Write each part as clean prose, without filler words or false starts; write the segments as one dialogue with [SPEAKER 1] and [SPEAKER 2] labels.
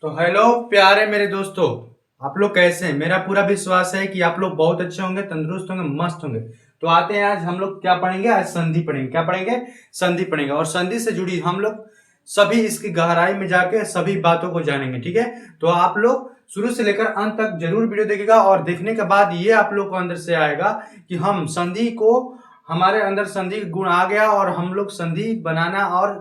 [SPEAKER 1] तो हेलो प्यारे मेरे दोस्तों, आप लोग कैसे हैं? मेरा पूरा विश्वास है कि आप लोग बहुत अच्छे होंगे, तंदुरुस्त होंगे, मस्त होंगे। तो आते हैं, आज हम लोग क्या पढ़ेंगे? आज संधि पढ़ेंगे। क्या पढ़ेंगे? संधि पढ़ेंगे। और संधि से जुड़ी हम लोग सभी इसकी गहराई में जाके सभी बातों को जानेंगे। ठीक है, तो आप लोग शुरू से लेकर अंत तक जरूर वीडियो देखिएगा। और देखने के बाद ये आप लोग को अंदर से आएगा कि हम संधि को, हमारे अंदर संधि गुण आ गया और हम लोग संधि बनाना और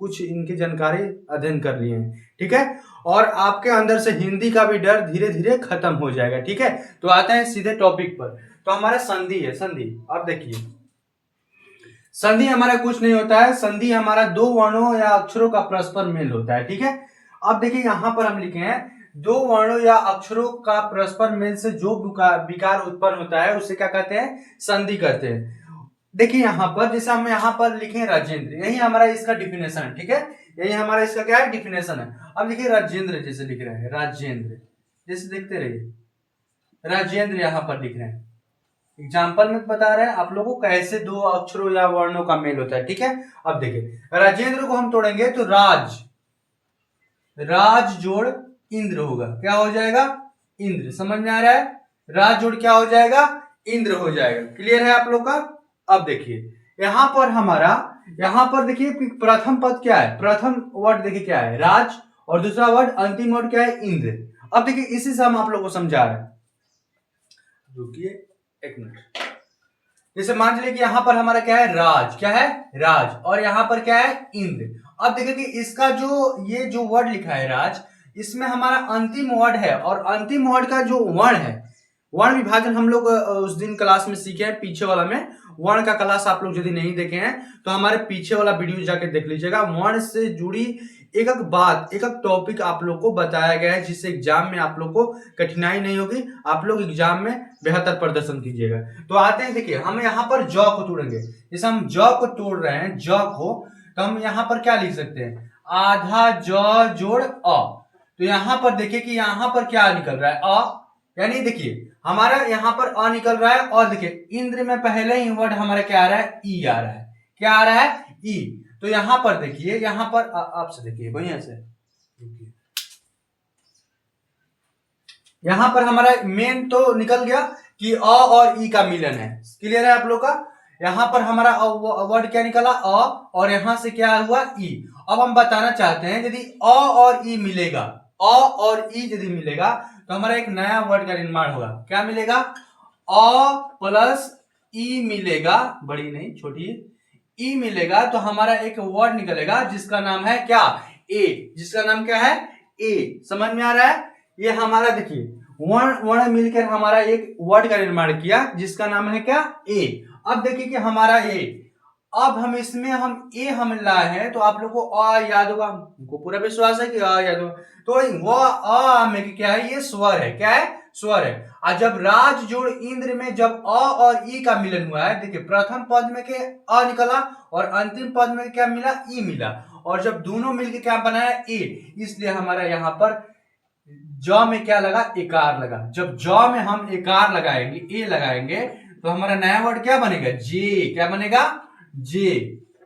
[SPEAKER 1] कुछ इनकी जानकारी अध्ययन कर लिए हैं। ठीक है, और आपके अंदर से हिंदी का भी डर धीरे धीरे खत्म हो जाएगा। ठीक है, तो आते हैं सीधे टॉपिक पर। तो हमारा संधि है। संधि आप देखिए, संधि हमारा कुछ नहीं होता है। संधि हमारा दो वर्णों या अक्षरों का परस्पर मेल होता है। ठीक है, अब देखिए यहां पर हम लिखे हैं दो वर्णों या अक्षरों का परस्पर मेल से जो विकार उत्पन्न होता है उसे क्या कहते हैं? संधि कहते हैं। देखिए यहां पर, जैसे हम यहां पर लिखे राजेंद्र, यही हमारा इसका डिफिनेशन है। ठीक है, यही हमारा इसका क्या है? डिफिनेशन है। अब देखिए राजेंद्र जैसे लिख रहे हैं, राजेंद्र जैसे देखते रहिए, राजेंद्र यहां पर लिख रहे हैं। एग्जाम्पल में बता रहे हैं आप लोगों को कैसे दो अक्षरों या वर्णों का मेल होता है। ठीक है, अब देखिए राजेंद्र को हम तोड़ेंगे तो राज, राज जोड़ इंद्र होगा। क्या हो जाएगा? इंद्र। समझ में आ रहा है? राज जोड़ क्या हो जाएगा? इंद्र हो जाएगा। क्लियर है आप लोग का? अब देखिए यहां पर हमारा, यहां पर देखिए प्रथम पद क्या है? प्रथम वर्ड देखिए क्या है? राज। और दूसरा वर्ड, अंतिम वर्ड क्या है? इंद्र। अब देखिए इसी से हम आप लोग को समझा रहे हैं। रुकिए एक मिनट। जैसे मान लीजिए कि यहां पर हमारा क्या है? राज। क्या है? राज। और यहां पर क्या है? इंद्र। अब देखिए कि इसका जो ये जो वर्ड लिखा है राज, इसमें हमारा अंतिम वर्ड है और अंतिम वर्ड का जो वर्ण है, वर्ण विभाजन हम लोग उस दिन क्लास में सीखे हैं, पीछे वाला में वर्ण का क्लास आप लोग यदि नहीं देखे हैं तो हमारे पीछे वाला वीडियो जाके देख लीजिएगा। वर्ण से जुड़ी एक एक बात, एक एक टॉपिक आप लोग को बताया गया है, जिससे एग्जाम में आप लोग को कठिनाई नहीं होगी, आप लोग एग्जाम में बेहतर प्रदर्शन कीजिएगा। तो आते हैं, देखिए हम यहाँ पर ज को तोड़ेंगे। जैसे हम ज को तोड़ रहे हैं, ज को, तो हम यहाँ पर क्या लिख सकते हैं? आधा ज जोड़ अ। तो यहाँ पर देखिए कि यहाँ पर क्या निकल रहा है? अ। यानी देखिए हमारा यहाँ पर अ निकल रहा है। और देखिए इंद्र में पहले ही वर्ड हमारा क्या आ रहा है? ई आ रहा है। क्या आ रहा है? ई। तो यहाँ पर देखिए, यहाँ पर आपसे देखिए बढ़िया से, यहाँ पर हमारा मेन तो निकल गया कि अ और ई का मिलन है। क्लियर है आप लोग का? यहाँ पर हमारा वर्ड क्या निकला? अ। और यहां से क्या हुआ? ई। अब हम बताना चाहते हैं यदि अ और ई मिलेगा, अ और ई यदि मिलेगा तो हमारा एक नया वर्ड का निर्माण होगा। क्या मिलेगा? अ प्लस ई मिलेगा, बड़ी नहीं छोटी, ई मिलेगा तो हमारा एक वर्ड निकलेगा जिसका नाम है क्या? ए। जिसका नाम क्या है? ए। समझ में आ रहा है? ये हमारा देखिए वर्ण वर्ण मिलकर हमारा एक वर्ड का निर्माण किया जिसका नाम है क्या? ए। अब देखिए कि हमारा ए, अब हम इसमें हम ए हम लाए हैं तो आप लोग को अ याद होगा, हमको पूरा विश्वास है कि अ याद होगा। तो वो अ में क्या है? ये स्वर है। क्या है? स्वर है। और जब राज जोड़ इंद्र में जब अ और ई का मिलन हुआ है, देखिए प्रथम पद में के अ निकला और अंतिम पद में क्या मिला? ई मिला। और जब दोनों मिलकर क्या बनाया? ए। इसलिए हमारा यहाँ पर ज में क्या लगा? एकार लगा। जब ज में हम एकार लगाएंगे, ए लगाएंगे, तो हमारा नया वर्ड क्या बनेगा? जे। क्या बनेगा? जे।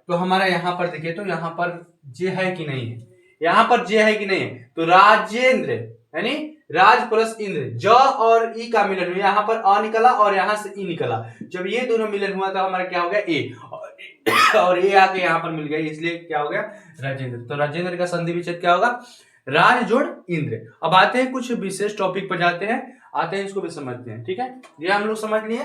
[SPEAKER 1] तो हमारा यहां पर देखिए, तो यहां पर जे है कि नहीं है? यहां पर जे है कि नहीं है? तो राजेंद्र यानी राज प्लस इंद्र, ज और ई का मिलन हुआ, यहां पर अ निकला और यहां से ई निकला। जब ये दोनों मिलन हुआ तो हमारा क्या हो गया? ए। और ए आके यहां पर मिल गया, इसलिए क्या हो गया? राजेंद्र। तो राजेंद्र का संधि विच्छेद क्या होगा? राज जोड़ इंद्र। अब आते हैं कुछ विशेष टॉपिक पर, जाते हैं, आते हैं इसको भी समझते हैं। ठीक है, ये हम लोग समझ लिए।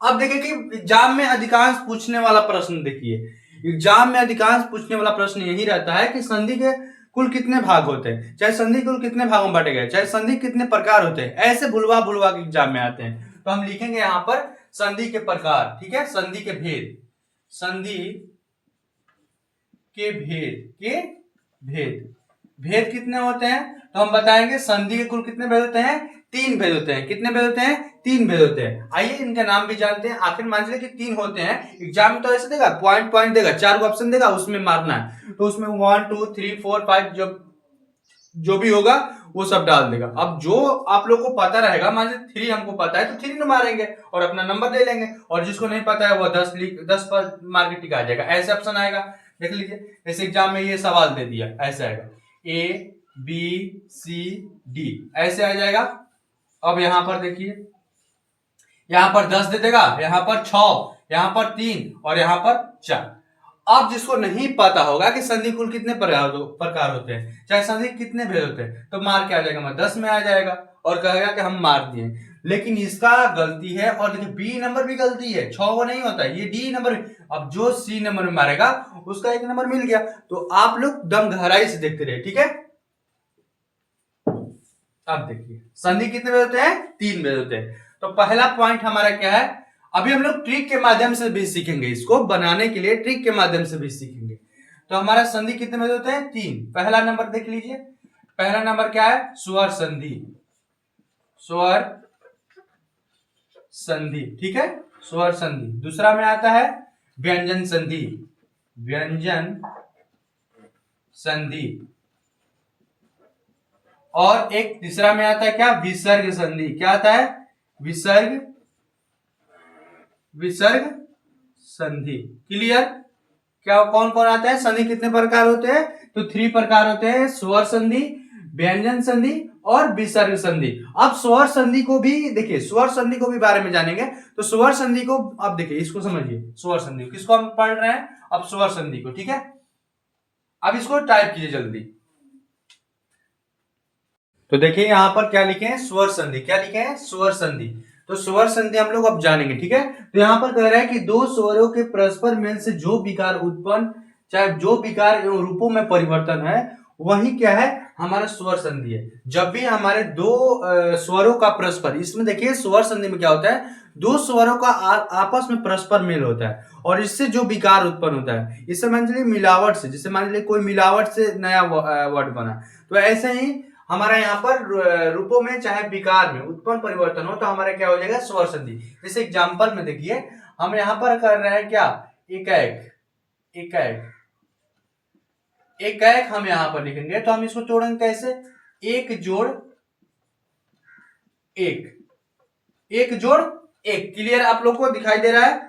[SPEAKER 1] अब देखिए कि एग्जाम में अधिकांश पूछने वाला प्रश्न, देखिए एग्जाम में अधिकांश पूछने वाला प्रश्न यही रहता है कि संधि के कुल कितने भाग होते हैं, चाहे संधि कुल कितने भागों में बांटे गए, चाहे संधि कितने प्रकार होते हैं, ऐसे भुलवा भुलवा के एग्जाम में आते हैं। तो हम लिखेंगे यहाँ पर संधि के प्रकार। ठीक है, संधि के भेद, संधि के भेद, के भेद, भेद कितने होते हैं? तो हम बताएंगे संधि के कुल कितने भेद होते हैं? तीन भेद होते हैं। कितने भेद होते हैं? तीन भेद होते हैं। आइए इनका नाम भी जानते हैं। आखिर मान लीजिए कि तीन होते हैं, एग्जाम में तो ऐसे देगा, पॉइंट पॉइंट देगा, चार ऑप्शन देगा, उसमें मारना है। तो उसमें 1 2 3 4 5 जो भी होगा वो सब डाल देगा। अब जो आप लोग को पता रहेगा, मान लीजिए 3 हमको पता है तो 3 मारेंगे और अपना नंबर ले लेंगे, और जिसको नहीं पता है वो 10 पर मार्क टिका जाएगा। ऐसे ऑप्शन आएगा, देख लीजिए। ऐसे एग्जाम में ये सवाल दे दिया, ऐसे आएगा। ए बी सी डी ऐसे आ जाएगा। अब यहां पर देखिए, यहां पर 10 दे देगा, यहां पर 6, यहां पर 3 और यहां पर 4। अब जिसको नहीं पता होगा कि संधि कुल कितने प्रकार होते हैं, चाहे संधि कितने भेद होते हैं, तो मार के आ जाएगा, मैं 10 में आ जाएगा और कहेगा कि हम मार दिए। लेकिन इसका गलती है, और देखिए बी नंबर भी गलती है, 6 वो नहीं होता है, ये डी नंबर। अब जो सी नंबर में मारेगा उसका 1 नंबर मिल गया। तो आप लोग दम गहराई से देखते रहे, ठीक है। अब देखिए संधि कितने भेद होते हैं, 3 भेद होते हैं। तो पहला पॉइंट हमारा क्या है, अभी हम लोग ट्रिक के माध्यम से भी सीखेंगे, इसको बनाने के लिए ट्रिक के माध्यम से भी सीखेंगे। तो हमारा संधि कितने भेद होते हैं, 3। पहला नंबर देख लीजिए, पहला नंबर क्या है, स्वर संधि। स्वर संधि, ठीक है, स्वर संधि। दूसरा में आता है व्यंजन संधि, व्यंजन संधि। और एक तीसरा में आता है क्या, विसर्ग संधि। क्या आता है, विसर्ग विसर्ग संधि। क्लियर। क्या कौन कौन आता है, संधि कितने प्रकार होते हैं, तो 3 प्रकार होते हैं, स्वर संधि, व्यंजन संधि और विसर्ग संधि। अब स्वर संधि को भी देखिए, स्वर संधि को भी बारे में जानेंगे। तो स्वर संधि को अब देखिए, इसको समझिए, स्वर संधि किसको हम पढ़ रहे हैं, अब स्वर संधि को, ठीक है। अब इसको टाइप कीजिए जल्दी। तो देखिए यहां पर क्या लिखे हैं, स्वर संधि। क्या लिखे हैं, स्वर संधि। तो स्वर संधि हम लोग अब जानेंगे, ठीक है। तो यहां पर कह रहा है कि दो स्वरों के परस्पर मेल से जो विकार उत्पन्न, चाहे जो विकार एवं रूपों में परिवर्तन है, वही क्या है, हमारा स्वर संधि है। जब भी हमारे दो स्वरों का परस्पर, इसमें देखिए स्वर संधि में क्या होता है, दो स्वरों का आपस में परस्पर मेल होता है और इससे जो विकार उत्पन्न होता है, इससे मान लीजिए मिलावट से, जैसे मान लीजिए कोई मिलावट से नया वर्ड बना, तो ऐसे ही हमारा यहाँ पर रूपों में चाहे विकार में उत्पन्न परिवर्तन हो, तो हमारा क्या हो जाएगा, स्वर संधि। जैसे एग्जांपल में देखिए, हम यहाँ पर कर रहे हैं क्या, एकाएक, एकाएक, एकाएक हम यहाँ पर लिखेंगे। तो हम इसको जोड़ेंगे कैसे, एक जोड़ एक, एक जोड़ एक। क्लियर, आप लोग को दिखाई दे रहा है,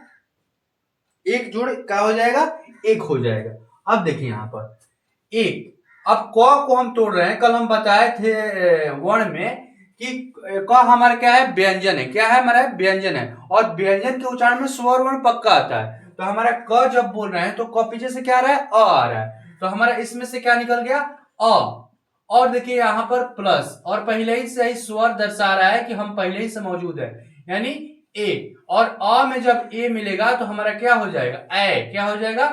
[SPEAKER 1] एक जोड़ क्या हो जाएगा, एक हो जाएगा। अब देखिए यहाँ पर एक, अब क को हम तोड़ रहे हैं। कल हम बताए थे वर्ण में कि क हमारा क्या है, व्यंजन है। क्या है हमारा, व्यंजन है, और व्यंजन के उच्चारण में स्वर वर्ण पक्का आता है। तो हमारा क जब बोल रहे हैं तो क पीछे से क्या आ रहा है, अ आ रहा है। तो हमारा इसमें से क्या निकल गया, अ। और देखिए यहाँ पर प्लस, और पहले ही से ही स्वर दर्शा रहा है कि हम पहले ही से मौजूद है, यानी ए। और अ में जब ए मिलेगा तो हमारा क्या हो जाएगा, ए। क्या हो जाएगा,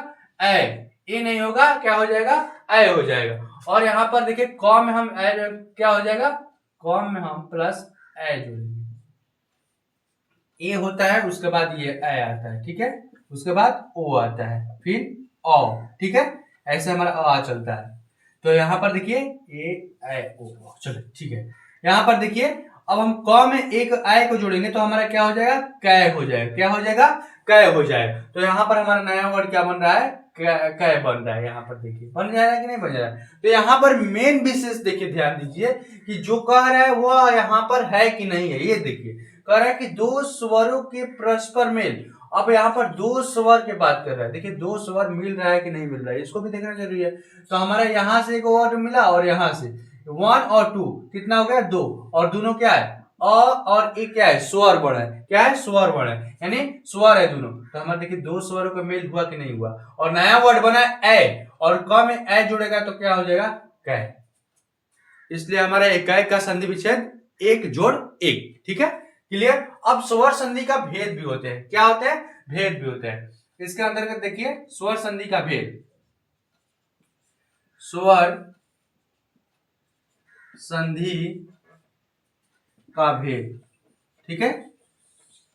[SPEAKER 1] ए। ए नहीं होगा, क्या हो जाएगा, ए हो जाएगा। और यहाँ पर देखिए क में हम ए, क्या हो जाएगा, क में हम प्लस ए जोड़ेंगे, ए होता है, उसके बाद ये ए आता है, ठीक है, उसके बाद ओ आता है, फिर ओ, ठीक है। ऐसे हमारा अ चलता है। तो यहाँ पर देखिए ए ओ, चलो ठीक है। यहाँ पर देखिए अब हम क में एक आय को जोड़ेंगे तो हमारा क्या हो जाएगा, कै हो जाएगा। क्या हो जाएगा, कै हो जाएगा। तो यहाँ पर हमारा नया वर्ड क्या बन रहा है, कै बन रहा है। यहाँ पर देखिए बन जाएगा कि नहीं बन जाएगा। तो यहाँ पर मेन विशेष देखिए, ध्यान दीजिए कि जो कह रहा है वो यहाँ पर है कि नहीं है। ये देखिए कह रहा है कि दो स्वरों के परस्पर मेल। अब यहाँ पर दो स्वर की बात कर रहा है, देखिए दो स्वर मिल रहा है कि नहीं मिल रहा है, इसको भी देखना जरूरी है। तो हमारा यहाँ से एक वर्ड मिला और यहाँ से 1 और 2 कितना हो गया, 2। और दोनों क्या है, अ और ए क्या है, स्वर वर्ण है। क्या है, स्वर वर्ण है, यानी स्वर है दोनों। तो हमारे देखिए दो स्वरों का मेल हुआ कि नहीं हुआ। और नया वर्ड बना है ए, और क में ए जुड़ेगा तो क्या हो जाएगा, कै। इसलिए हमारा एकाएक का संधि विच्छेद एक जोड़ एक, ठीक है। क्लियर। अब स्वर संधि का भेद भी होते हैं। क्या होते हैं, भेद भी होते हैं। इसके अंतर्गत देखिए स्वर संधि का भेद, स्वर संधि का भेद, ठीक है।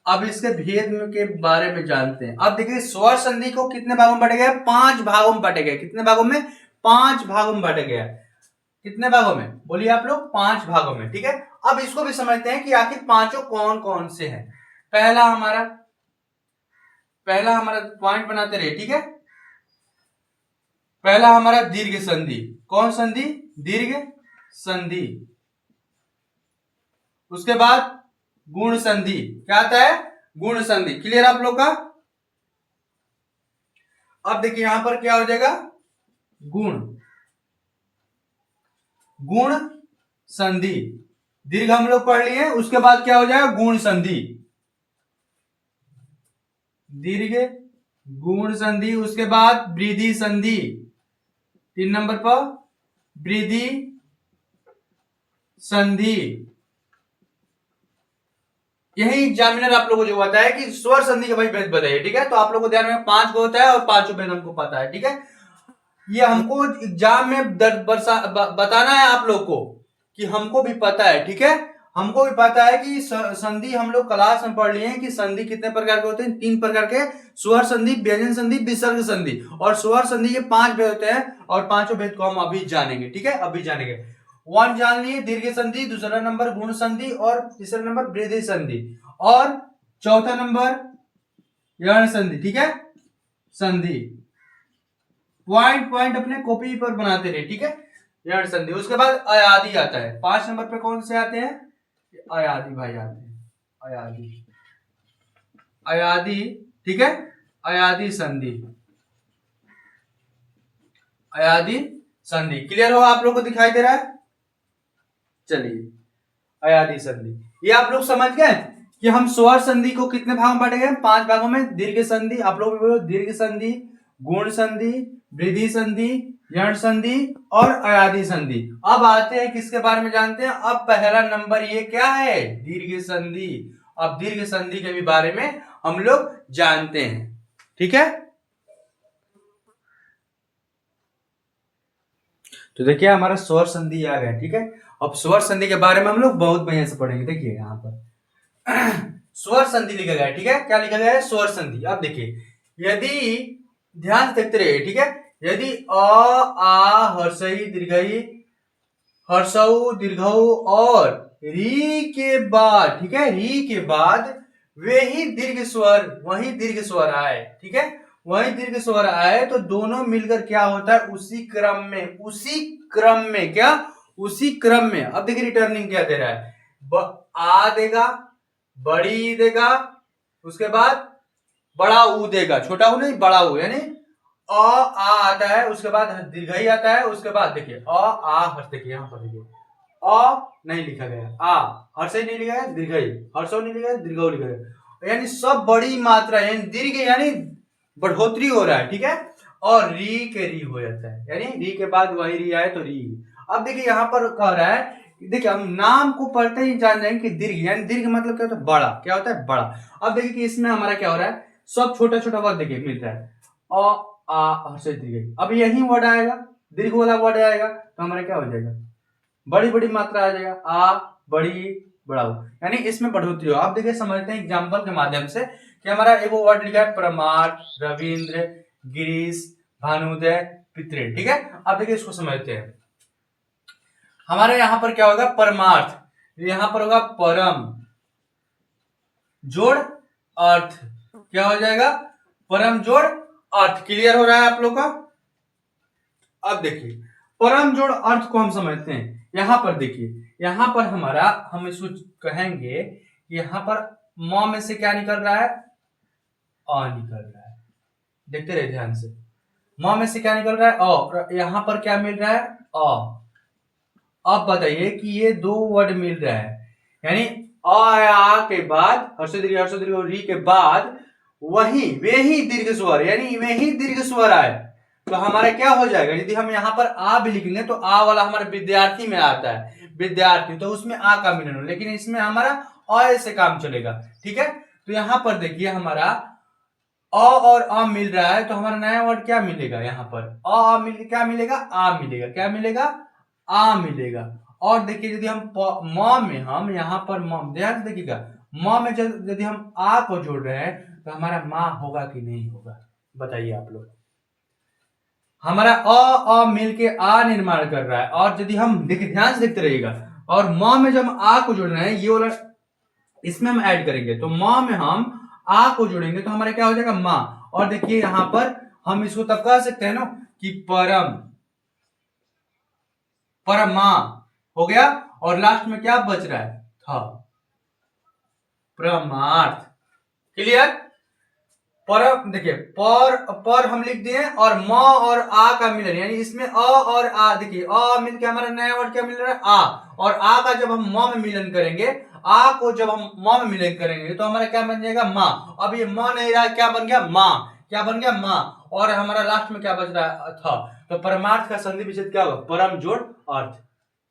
[SPEAKER 1] अब इसके भेद के बारे में जानते हैं। अब देखिए स्वर संधि को कितने भागों में बांटा गया, 5 भागों में बांटा गया। कितने भागों में, 5 भागों में बांटा गया। कितने भागों में बोलिए आप लोग, 5 भागों में, ठीक है। अब इसको भी समझते हैं कि आखिर पांचों कौन कौन से हैं। पहला हमारा पॉइंट बनाते रहे, ठीक है। पहला हमारा दीर्घ संधि। कौन संधि, दीर्घ संधि। उसके बाद गुण संधि। क्या आता है, गुण संधि। क्लियर आप लोग का। अब देखिए यहां पर क्या हो जाएगा, गुण, गुण संधि, दीर्घ हम लोग पढ़ लिए, उसके बाद क्या हो जाएगा गुण संधि, दीर्घ गुण संधि, उसके बाद वृद्धि संधि, 3 नंबर पर वृद्धि संधि। यही एग्जामिनर आप लोगों को जो बताया कि स्वर संधि का भाई भेद बताइए, ठीक है। तो आप लोगों को ध्यान में 5 को होता है और 5 भेद हमको पता है, ठीक है। ये हमको एग्जाम में बताना है आप लोग को कि हमको भी पता है, ठीक है। हमको भी पता है कि संधि हम लोग क्लास में पढ़ लिए हैं कि संधि कितने प्रकार के होते हैं, 3 प्रकार के, स्वर संधि, व्यंजन संधि, विसर्ग संधि। और स्वर संधि के 5 भेद होते हैं और 5 भेद को हम अभी जानेंगे, ठीक है, अभी जानेंगे। 1 जान लिए दीर्घ संधि, दूसरा नंबर गुण संधि और तीसरा नंबर वृद्धि संधि और चौथा नंबर यण संधि, ठीक है, संधि। पॉइंट पॉइंट अपने कॉपी पर बनाते रहे, ठीक है। यण संधि, उसके बाद अयादि आता है। 5 नंबर पे कौन से आते हैं, अयादि भाई आते हैं, अयादि, अयादि, ठीक है, अयादि संधि, अयादि संधि। क्लियर हो आप लोग को, दिखाई दे रहा है। चलिए, अयादि संधि ये आप लोग समझ गए कि हम स्वर संधि को कितने भाग में बांटेंगे, 5 भागों में। दीर्घ संधि, आप लोग भी बोलो, दीर्घ संधि, गुण संधि, वृद्धि संधि, यण संधि और अयादि संधि। अब आते हैं किसके बारे में जानते हैं। अब पहला नंबर ये क्या है, दीर्घ संधि। अब दीर्घ संधि के भी बारे में हम लोग जानते हैं, ठीक है। तो देखिए हमारा स्वर संधि आ गया, ठीक है। अब स्वर संधि के बारे में हम लोग बहुत बढ़िया से पढ़ेंगे। देखिए यहाँ पर स्वर संधि लिखा गया है, ठीक है। क्या लिखा गया है, स्वर संधि। अब देखिए, यदि ध्यान से देखते रहिए, ठीक है। यदि अ आ हर्षई दीर्घई हर्षऊ दीर्घऊ और री के बाद, ठीक है, री के बाद वही दीर्घ स्वर आए, ठीक है, वही दीर्घ स्वर आए तो दोनों मिलकर क्या होता है, उसी क्रम में, क्या, उसी क्रम में। अब देखिए रिटर्निंग क्या दे रहा है, आ देगा, बड़ी देगा, उसके बाद बड़ा ऊ देगा, छोटा ऊ नहीं बड़ा ऊ, यानी अ आ आता है, उसके बाद दीर्घई आता है, उसके बाद देखिए अ आ हर्ष, देखिए यहां पर देखिए अ नहीं लिखा गया, आ हर्ष नहीं लिखा है, दीर्घई हर्षो नहीं लिखा है, दीर्घऊ लिखा है, यानी सब बड़ी मात्रा, यानी दीर्घ यानी बढ़ोतरी हो रहा है, ठीक है। और री के री हो जाता है, यानी री के बाद वही री आए तो री। अब देखिए यहां पर कह रहा है, देखिए हम नाम को पढ़ते ही जान जाएंगे कि दीर्घ, यानी दीर्घ मतलब क्या होता है, बड़ा, क्या होता है, बड़ा। अब देखिए कि इसमें हमारा क्या हो रहा है, सब छोटा छोटा वर्ड देखिए मिल रहा है, अ आ हर्षे दीर्घ। अब यही वर्ड आएगा, दीर्घ वाला वर्ड आएगा तो हमारा क्या हो जाएगा, बड़ी बड़ी मात्रा आ जाएगा, आ बड़ी बड़ा, यानी इसमें बढ़ोतरी हो। आप देखिए समझते हैं एग्जांपल के माध्यम से कि हमारा एक वर्ड लिखा है प्रमाद, रविंद्र, गिरीश, भानुदय, पितृ, ठीक है। अब देखिए इसको समझते हैं। हमारे यहां पर क्या होगा, परमार्थ, यहां पर होगा परम जोड़ अर्थ, क्या हो जाएगा, परम जोड़ अर्थ। क्लियर हो रहा है आप लोग का। अब देखिए परम जोड़ अर्थ को हम समझते हैं। यहां पर देखिए, यहां पर हमारा, हम इसको कहेंगे कि यहां पर म में से क्या निकल रहा है, अ निकल रहा है। देखते रहे ध्यान से, म में से क्या निकल रहा है, अ, और यहां पर क्या मिल रहा है, अ। अब बताइए कि ये दो वर्ड मिल रहा है, यानी आ के बाद हर्ष दीर्घ री के बाद वे ही दीर्घ स्वर, यानी वही दीर्घ स्वर आए तो हमारा क्या हो जाएगा। यदि हम यहाँ पर आ भी लिखेंगे तो आ वाला हमारे विद्यार्थी में आता है, विद्यार्थी, तो उसमें आ का मिलन हो, लेकिन इसमें हमारा अ से काम चलेगा, ठीक है। तो यहाँ पर देखिए हमारा अ और अ मिल रहा है तो हमारा नया वर्ड क्या मिलेगा, यहाँ पर क्या मिलेगा, आ मिलेगा, क्या मिलेगा, आ मिलेगा। और देखिए यदि हम म में, हम यहाँ पर ध्यान से देखिएगा, म में यदि हम आ को जोड़ रहे हैं तो हमारा माँ होगा कि नहीं होगा, बताइए आप लोग। हमारा अ मिलके आ निर्माण कर रहा है, और यदि हम देखिए ध्यान से देखते रहिएगा, और म में जब हम आ को जोड़ रहे हैं, ये वाला इसमें हम ऐड करेंगे तो म में हम आ को जोड़ेंगे तो हमारा क्या हो जाएगा, माँ। और देखिए यहां पर हम इसको तब कह सकते हैं ना कि परम, परमा हो गया, और लास्ट में क्या बच रहा है, था, परमार्थ। क्लियर, पर देखिए पर हम लिख दिए और म और आ का मिलन, यानी इसमें अ और आ, देखिए अ मिल के हमारा नया वर्ड क्या मिल रहा है आ, और आ का जब हम म में मिलन करेंगे, आ को जब हम म में मिलन करेंगे तो हमारा क्या बन जाएगा माँ। अब ये म नहीं रहा, क्या बन गया माँ, क्या बन गया माँ, और हमारा लास्ट में क्या बच रहा था, तो परमार्थ का संधि विच्छेद क्या होगा, परम जोड़ अर्थ,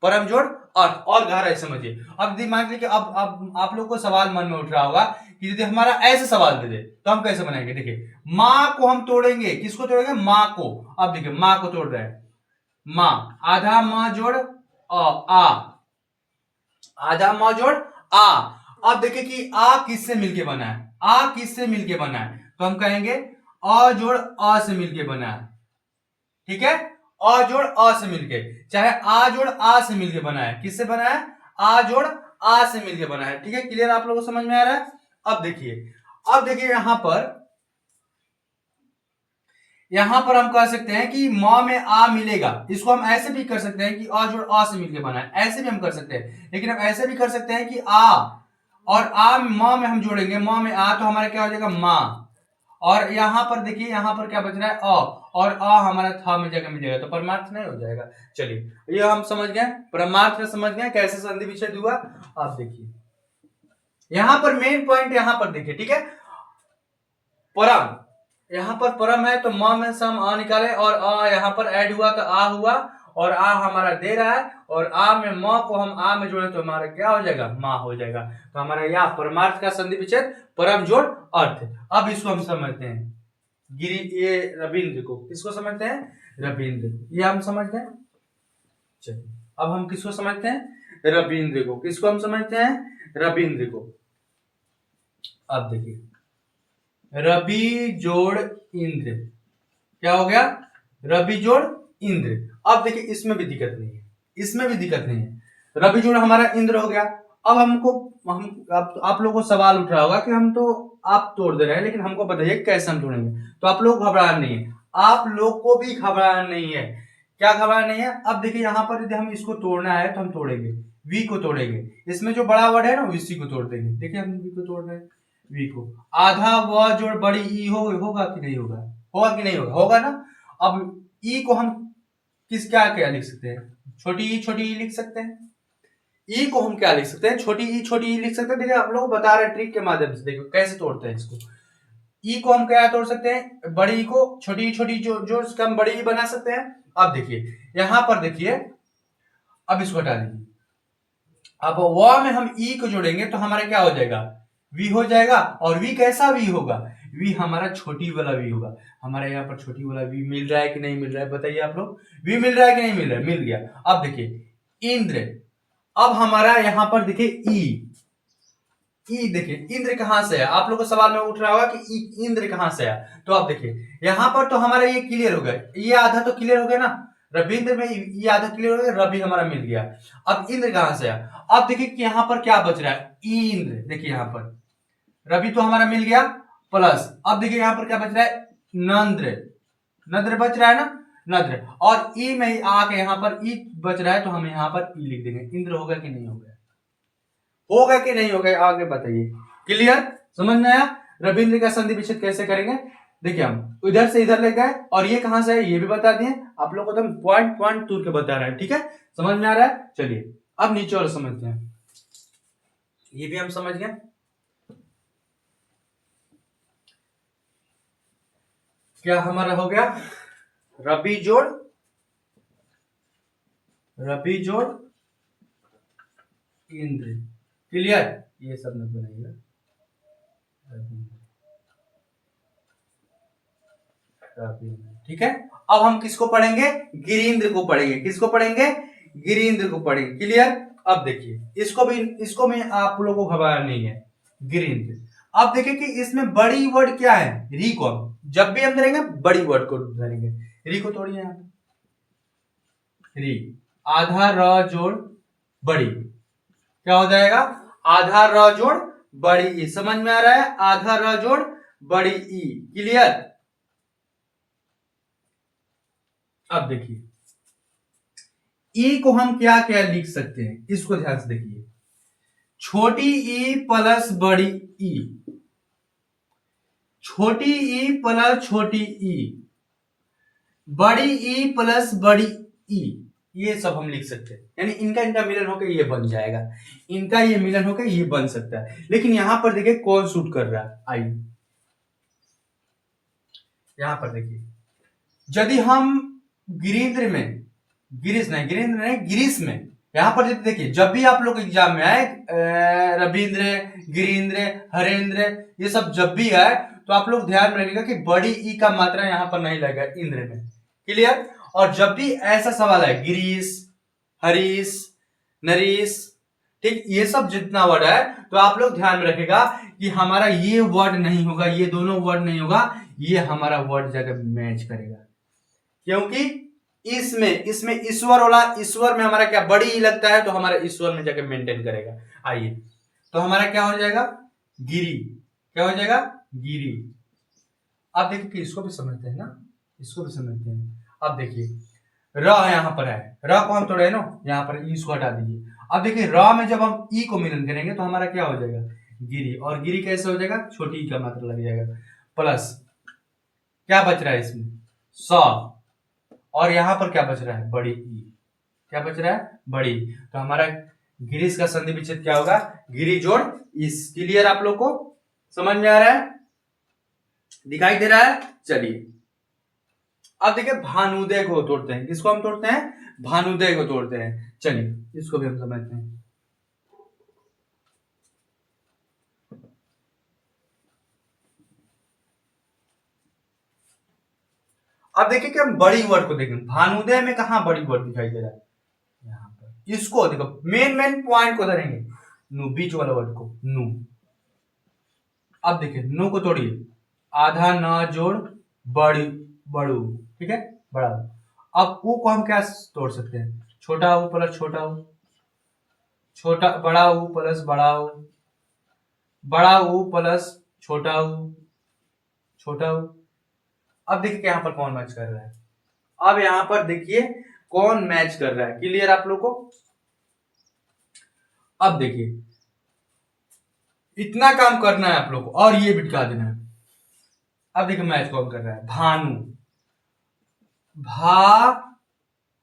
[SPEAKER 1] परम जोड़ अर्थ। और गहराई समझिए। अब दिमाग लेके अब आप लोग को सवाल मन में उठ रहा होगा कि यदि हमारा ऐसे सवाल दे दे तो हम कैसे बनाएंगे। देखिए माँ को हम तोड़ेंगे, किसको तोड़ेंगे, माँ को। अब देखिए माँ को तोड़ रहे हैं, माँ आधा माँ जोड़ आ, आधा माँ जोड़ आ। अब देखिए कि आ किससे मिलके बना है, आ किससे मिलके बना है, तो हम कहेंगे अ जोड़ अ से मिलके बना है, ठीक है, अ जोड़ अ से मिलके, चाहे आ जोड़ आ से मिलके बना है, किससे बना है, आ जोड़ आ से मिलके बना है, ठीक है, क्लियर, आप लोगों को समझ में आ रहा है। अब देखिए यहां पर हम कह सकते हैं कि म में आ मिलेगा, इसको हम ऐसे भी कर सकते हैं कि अ जोड़ अ से मिलके बना है, ऐसे भी हम कर सकते हैं, लेकिन हम ऐसे भी कर सकते हैं कि आ और आ म में हम जोड़ेंगे, म में आ तो हमारा क्या हो जाएगा माँ, और यहां पर देखिए यहां पर क्या बच रहा है अ, और अ हमारा था में जगह मिल जाएगा, तो परमार्थ नहीं हो जाएगा। चलिए ये हम समझ गए, परमार्थ में समझ गए कैसे संधि विच्छेद हुआ। आप देखिए यहां पर मेन पॉइंट यहां पर देखिए, ठीक है, परम, यहां पर परम है तो म में से हम आ निकाले, और अ यहां पर ऐड हुआ तो आ हुआ, और आ हमारा दे रहा है, और आ में म को हम आ में जोड़े तो हमारा क्या हो जाएगा, माँ हो जाएगा। तो हमारा यह परमार्थ का संधि विच्छेद परम जोड़ अर्थ। अब इसको हम समझते हैं, गिरी ये रविंद्र को, किसको समझते हैं, रविंद्र, ये हम समझते हैं। चलिए अब हम किसको समझते हैं, रविंद्र को, किसको हम समझते हैं, रविंद्र को। अब देखिए रवि जोड़ इंद्र, क्या हो गया, रवि जोड़ इंद्र। अब देखिए इसमें भी दिक्कत नहीं है, इसमें भी दिक्कत नहीं है, रवि जोड़ हमारा इंद्र हो गया। अब हमको आप लोगों को सवाल उठ रहा होगा कि हम तो आप तोड़ दे रहे हैं, लेकिन हमको बताइए कैसे हम तोड़ेंगे। तो आप लोग घबराना नहीं है, आप लोग को भी घबराना नहीं है, क्या घबराना नहीं है। अब देखिए यहाँ पर यदि हम इसको तोड़ना है तो हम तोड़ेंगे, वी को तोड़ेंगे, इसमें जो बड़ा वर्ड है ना इसी को तोड़ देंगे। देखिए हम वी को तोड़ रहे हैं, वी को आधा व जोड़ बड़ी ई होगा कि नहीं होगा, होगा कि नहीं होगा, होगा ना। अब ई को हम किस क्या क्या लिख सकते हैं, छोटी ई लिख सकते हैं, ई को हम क्या लिख सकते हैं, छोटी ई लिख सकते हैं। देखिए आप लोग बता रहे ट्रिक के माध्यम से, देखो कैसे तोड़ते हैं इसको। ई को हम क्या तोड़ सकते हैं, बड़ी ई को छोटी जो हम बड़ी ई बना सकते हैं। अब देखिए यहां पर देखिए, अब इसको हटा दीजिए, अब व में हम ई को जोड़ेंगे तो हमारा क्या हो जाएगा, वी हो जाएगा। और वी कैसा वी होगा, वी हमारा छोटी वाला वी होगा। हमारे यहाँ पर छोटी वाला वी मिल रहा है कि नहीं मिल रहा है, बताइए आप लोग, वी मिल रहा है कि नहीं मिल रहा है, मिल गया। अब देखिए इंद्र, अब हमारा यहाँ पर देखिए ई देखिए इंद्र कहां से है, आप लोग को सवाल में उठ रहा होगा कि इंद्र कहां से है। तो अब देखिए यहां पर तो हमारा ये क्लियर हो गया, ये आधा तो क्लियर हो गया ना, रविंद्र में ये आधा क्लियर हो गया, रवि हमारा मिल गया। अब इंद्र कहां से है, अब देखिए कि यहां पर क्या बच रहा है, इंद्र, देखिए यहां पर रवि तो हमारा मिल गया प्लस, अब देखिए यहां पर क्या बच रहा है, नंद्र, नद्र बच रहा है ना, नद्र, और ई में आके यहां पर ई बच रहा है तो हम यहां पर ई लिख देंगे। इंद्र होगा कि नहीं होगा, होगा कि नहीं होगा, आगे बताइए, क्लियर, समझ में आया। रविंद्र का संधि विच्छेद कैसे करेंगे, देखिए हम इधर से इधर ले गए, और ये कहां से है ये भी बता दिए, आप लोग को तो हम पॉइंट पॉइंट तूर के बता रहे हैं, ठीक है, समझ में आ रहा है। चलिए अब नीचे और समझते हैं, ये भी हम समझ गए। क्या हमारा हो गया, रवि जोड़ इंद्र, क्लियर, ये सब मत बनाइएगा, ठीक है। अब हम किसको पढ़ेंगे, गिरीन्द्र को पढ़ेंगे, किसको पढ़ेंगे, गिरीन्द्र को पढ़ेंगे, क्लियर। अब देखिए इसको में आप लोगों को घबराना नहीं है, गिरीन्द्र। अब देखिए कि इसमें बड़ी वर्ड क्या है, री को जब भी हम धरेंगे बड़ी वर्ड को धरेंगे, री को तोड़िए यहाँ पे, री आधा र जोड़ बड़ी, क्या हो जाएगा, आधा र जोड़ बड़ी ई, समझ में आ रहा है, आधा र जोड़ बड़ी ई, क्लियर। अब देखिए ई को हम क्या क्या लिख सकते हैं, इसको ध्यान से देखिए, छोटी ई प्लस बड़ी ई, छोटी ई प्लस छोटी ई, बड़ी ई प्लस बड़ी ई, ये सब हम लिख सकते हैं। यानी इनका इनका मिलन होकर ये बन जाएगा, इनका ये मिलन होकर ये बन सकता है। लेकिन यहां पर देखिए कौन सूट कर रहा है, आई यहां पर देखिए, यदि हम गिरीन्द्र में, गिरीन्द्र नहीं गिरीश में, यहां पर देखिए जब भी आप लोग एग्जाम में आए रविंद्र, गिरीन्द्र, हरेंद्र, ये सब जब भी आए तो आप लोग ध्यान में रखिएगा कि बड़ी ई का मात्रा यहां पर नहीं लगेगा इंद्र में। क्लियर? और जब भी ऐसा सवाल है गिरीश, हरीश, नरीश, ठीक, ये सब जितना वर्ड है तो आप लोग ध्यान में रखिएगा कि हमारा ये वर्ड नहीं होगा, ये दोनों वर्ड नहीं होगा, ये हमारा वर्ड जाकर मैच करेगा। क्योंकि इसमें ईश्वर वाला, ईश्वर में हमारा क्या बड़ी ई लगता है तो हमारा ईश्वर में जाकर मेंटेन करेगा। आइए तो हमारा क्या हो जाएगा, गिरी, क्या हो जाएगा, गिरी। अब देखिए कि इसको भी समझते हैं ना, इसको भी समझते हैं। अब देखिए र यहां पर है, र को हम तोड़े ना, यहां पर ई इसको हटा दीजिए। अब देखिए र में जब हम ई को मिलन करेंगे तो हमारा क्या हो जाएगा, गिरी। और गिरी कैसे हो जाएगा, छोटी ई का मात्रा लग जाएगा, प्लस क्या बच रहा है इसमें, स, और यहां पर क्या बच रहा है, बड़ी ई, क्या बच रहा है, बड़ी। तो हमारा गिरीश का संधि विच्छेद क्या होगा, गिरी जोड़ इस। क्लियर? आप लोग को समझ में आ रहा है, दिखाई दे रहा है? चलिए अब देखिए भानुदय को तोड़ते हैं। किसको हम तोड़ते हैं, भानुदय को तोड़ते हैं। चलिए इसको भी हम समझते हैं। अब देखिए कि हम बड़ी वर्ड को देखें, भानुदय में कहा बड़ी वर्ड दिखाई दे रहा है, यहाँ पर। इसको देखो, मेन पॉइंट को धरेंगे, नु, बीच वाला वर्ड को, नु। अब देखिए नु को तोड़िए, आधा न जोड़ बड़ी, बड़ू, ठीक है, बड़ा। अब ऊ को हम क्या तोड़ सकते हैं, छोटा ऊ प्लस छोटा ऊ, छोटा बड़ा ऊ प्लस बड़ा ऊ, बड़ा ऊ प्लस छोटा ऊ, छोटा ऊ। अब देखिए यहां पर कौन मैच कर रहा है, अब यहां पर देखिए कौन मैच कर रहा है। क्लियर आप लोग को? अब देखिए इतना काम करना है आप लोग को और ये बिटका देना है। अब देखिए मैच कौन कर रहा है, भानु, भा,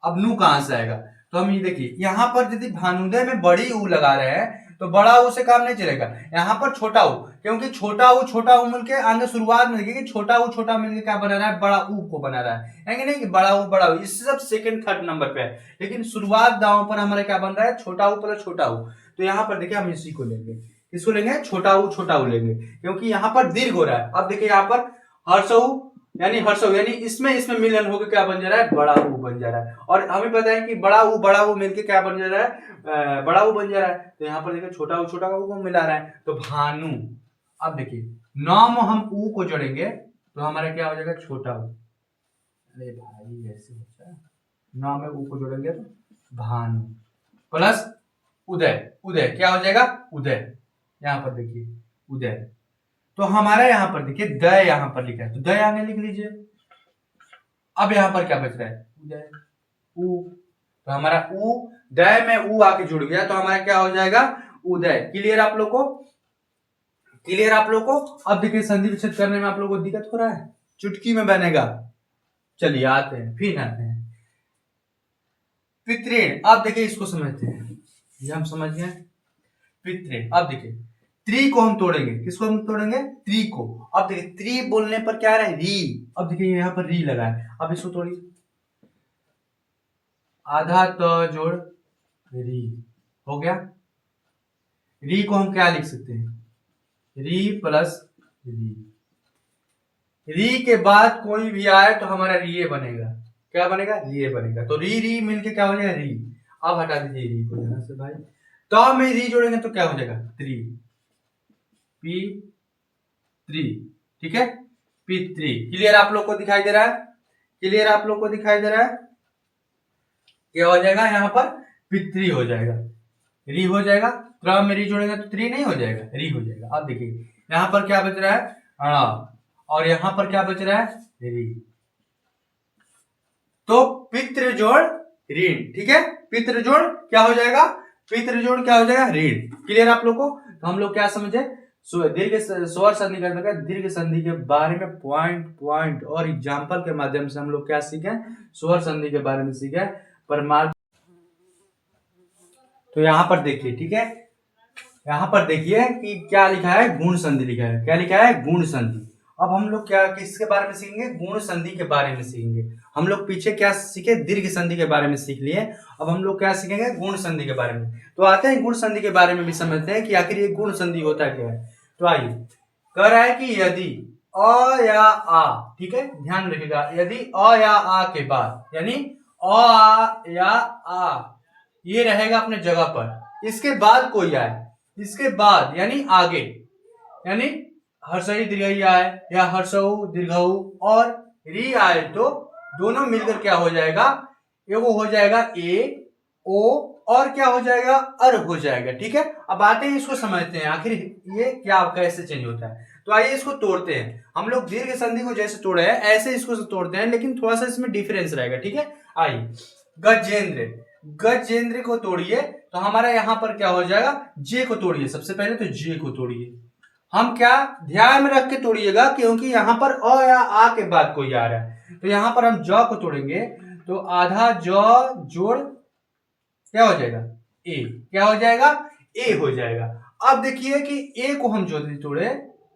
[SPEAKER 1] अब नू कहां से आएगा, तो हम ये देखिए यहां पर यदि भानुदय में बड़ी ऊ लगा रहे हैं तो बड़ा ऊ से काम नहीं चलेगा, यहां पर छोटा ऊ, क्योंकि छोटा ऊ मिलके आगे शुरुआत में देखिए छोटा ऊ मिलके क्या बना रहा है, बड़ा ऊ को बना रहा है, नहीं कि बड़ा ऊ, इससे सब सेकंड थर्ड नंबर पे है। लेकिन शुरुआत दांव पर हमारा क्या बन रहा है, छोटा ऊ प्लस छोटा ऊ। तो यहां पर देखिए हम इसी को लेंगे, इसको लेंगे, छोटा ऊ लेंगे, क्योंकि यहाँ पर दीर्घ हो रहा है। अब देखिए यहाँ पर हर्षऊ यानी हर्षऊ, यानी इसमें मिलन होकर क्या बन जा रहा है, बड़ा ऊ बन जा रहा है। और हमें पता है कि बड़ा ऊ मिलके क्या बन जा रहा है, बड़ा ऊ बन जा रहा है। तो यहाँ पर देखिए छोटा ऊ को मिला रहा है, तो भानु। अब देखिए नौ में हम ऊ को जोड़ेंगे तो हमारा क्या हो जाएगा, छोटा ऊ। अरे भाई ऐसे होता है, नौ में ऊ को जोड़ेंगे तो भानु प्लस उदय, उदय क्या हो जाएगा, उदय। यहाँ पर देखिए उदय, तो हमारा यहां पर देखिए द यहां पर लिखा है तो द आगे लिख लीजिए। अब यहां पर क्या बच रहा है, उदय, ऊ, तो हमारा ऊ, द में ऊ आके जुड़ गया तो हमारा क्या हो जाएगा, उदय। क्लियर आप लोग को? क्लियर आप लोग को? अब देखिए संधि विच्छेद करने में आप लोग को दिक्कत हो रहा है, चुटकी में बनेगा। चलिए आते हैं, फिर आते हैं पितृण। अब देखिए इसको समझते हैं, ये हम समझ गए पितृण। अब देखिए त्रि को हम तोड़ेंगे, किसको हम तोड़ेंगे, त्रि को। अब देखिए त्रि बोलने पर क्या आ रहा है, री। अब देखिए यहाँ पर री लगा है, अब इसको तोड़िए, आधा त जोड़ री हो गया। री को हम क्या लिख सकते हैं, री प्लस री। री के बाद कोई भी आए तो हमारा री बनेगा, क्या बनेगा, री बनेगा। तो री मिलके क्या हो जाएगा, री। अब हटा दीजिए री को यहाँ से भाई, तो में री जोड़ेंगे तो क्या हो जाएगा, त्रि, पी त्रि, ठीक है, पितृ। क्लियर आप लोग को दिखाई दे रहा है? क्लियर आप लोग को दिखाई दे रहा है? क्या हो जाएगा, यहाँ पर पितृ हो जाएगा, री हो जाएगा। त्र में री जोड़ेंगे तो त्रि नहीं हो जाएगा, री हो जाएगा। अब देखिए यहाँ पर क्या बच रहा है, अण, और यहाँ पर क्या बच रहा है, री। तो पितृ जोड़ ऋण, ठीक है, पितृ जोड़ क्या हो जाएगा, पितृ जोड़ क्या हो जाएगा, ऋण। क्लियर आप लोग को? तो हम लोग क्या समझे, दीर्घ स्वर संधि का मतलब दीर्घ संधि के बारे में पॉइंट और एग्जाम्पल के माध्यम से हम लोग क्या सीखे, स्वर संधि के बारे में सीखे। परमार्थ तो यहाँ पर देखिए, ठीक है, यहाँ पर देखिए कि क्या लिखा है, गुण संधि लिखा है। क्या लिखा है, गुण संधि। अब हम लोग क्या किसके बारे में सीखेंगे, गुण संधि के बारे में सीखेंगे। हम लोग पीछे क्या सीखे, दीर्घ संधि के बारे में सीख लिए। अब हम लोग क्या सीखेंगे, गुण संधि के बारे में। तो आते हैं गुण संधि के बारे में भी समझते हैं कि आखिर ये गुण संधि होता क्या है। तो आइए, कह रहा है कि यदि अ या आ, ठीक है, ध्यान रखिएगा, यदि अ या आ के बाद, यानी अ या आ ये रहेगा अपने जगह पर, इसके बाद कोई आए, इसके बाद यानी आगे, यानी हर्षई दीर्घई आए या हर्षऊ दीर्घऊ और री आए, तो दोनों मिलकर क्या हो जाएगा, एगो हो जाएगा ए ओ और क्या हो जाएगा, अर हो जाएगा। ठीक है, अब आते हैं इसको समझते हैं आखिर ये क्या कैसे चेंज होता है। तो आइए इसको तोड़ते हैं। हम लोग दीर्घ संधि को जैसे तोड़े हैं ऐसे इसको तोड़ते हैं, लेकिन थोड़ा सा इसमें डिफरेंस रहेगा। ठीक है, आइए, गजेंद्र, गजेंद्र को तोड़िए तो हमारा यहां पर क्या हो जाएगा, जे को तोड़िए। सबसे पहले तो जे को तोड़िए, हम क्या ध्यान में रख के तोड़िएगा, क्योंकि यहां पर अ या आ के बाद कोई आ रहा है। तो यहां पर हम ज को तोड़ेंगे तो आधा ज जोड़ क्या हो जाएगा, ए, क्या हो जाएगा, ए हो जाएगा। अब देखिए कि ए को हम जो तोड़े,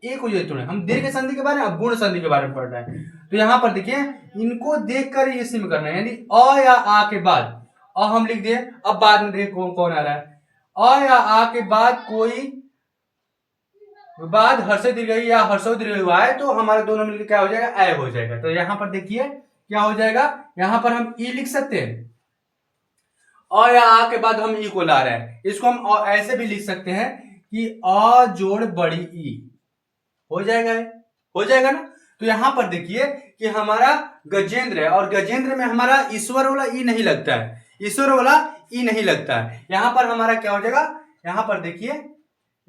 [SPEAKER 1] ए को जो तोड़े, हम दीर्घ संधि के बारे में, अब गुण संधि के बारे में पढ़ रहे हैं। तो यहां पर देखिए इनको देखकर इसी में करना है, यानी अ या आ के बाद अ हम लिख दिए। अब बाद में देखिए कौन कौन आ रहा है, अ या आ के बाद कोई बाद हर्ष दीर्घई या हर्षो दीर्घई आए तो हमारे दोनों मिलकर क्या हो जाएगा, ए हो जाएगा। तो यहां पर देखिए क्या हो जाएगा, यहां पर हम ई लिख सकते हैं, अ या आ के बाद हम ई को ला रहे हैं। इसको हम ऐसे भी लिख सकते हैं कि अ जोड़ बड़ी ई हो जाएगा, हो जाएगा ना। तो यहां पर देखिए कि हमारा गजेंद्र है और गजेंद्र में हमारा ईश्वर वाला ई नहीं लगता है, ईश्वर वाला ई नहीं लगता है। यहां पर हमारा क्या हो जाएगा, यहां पर देखिए,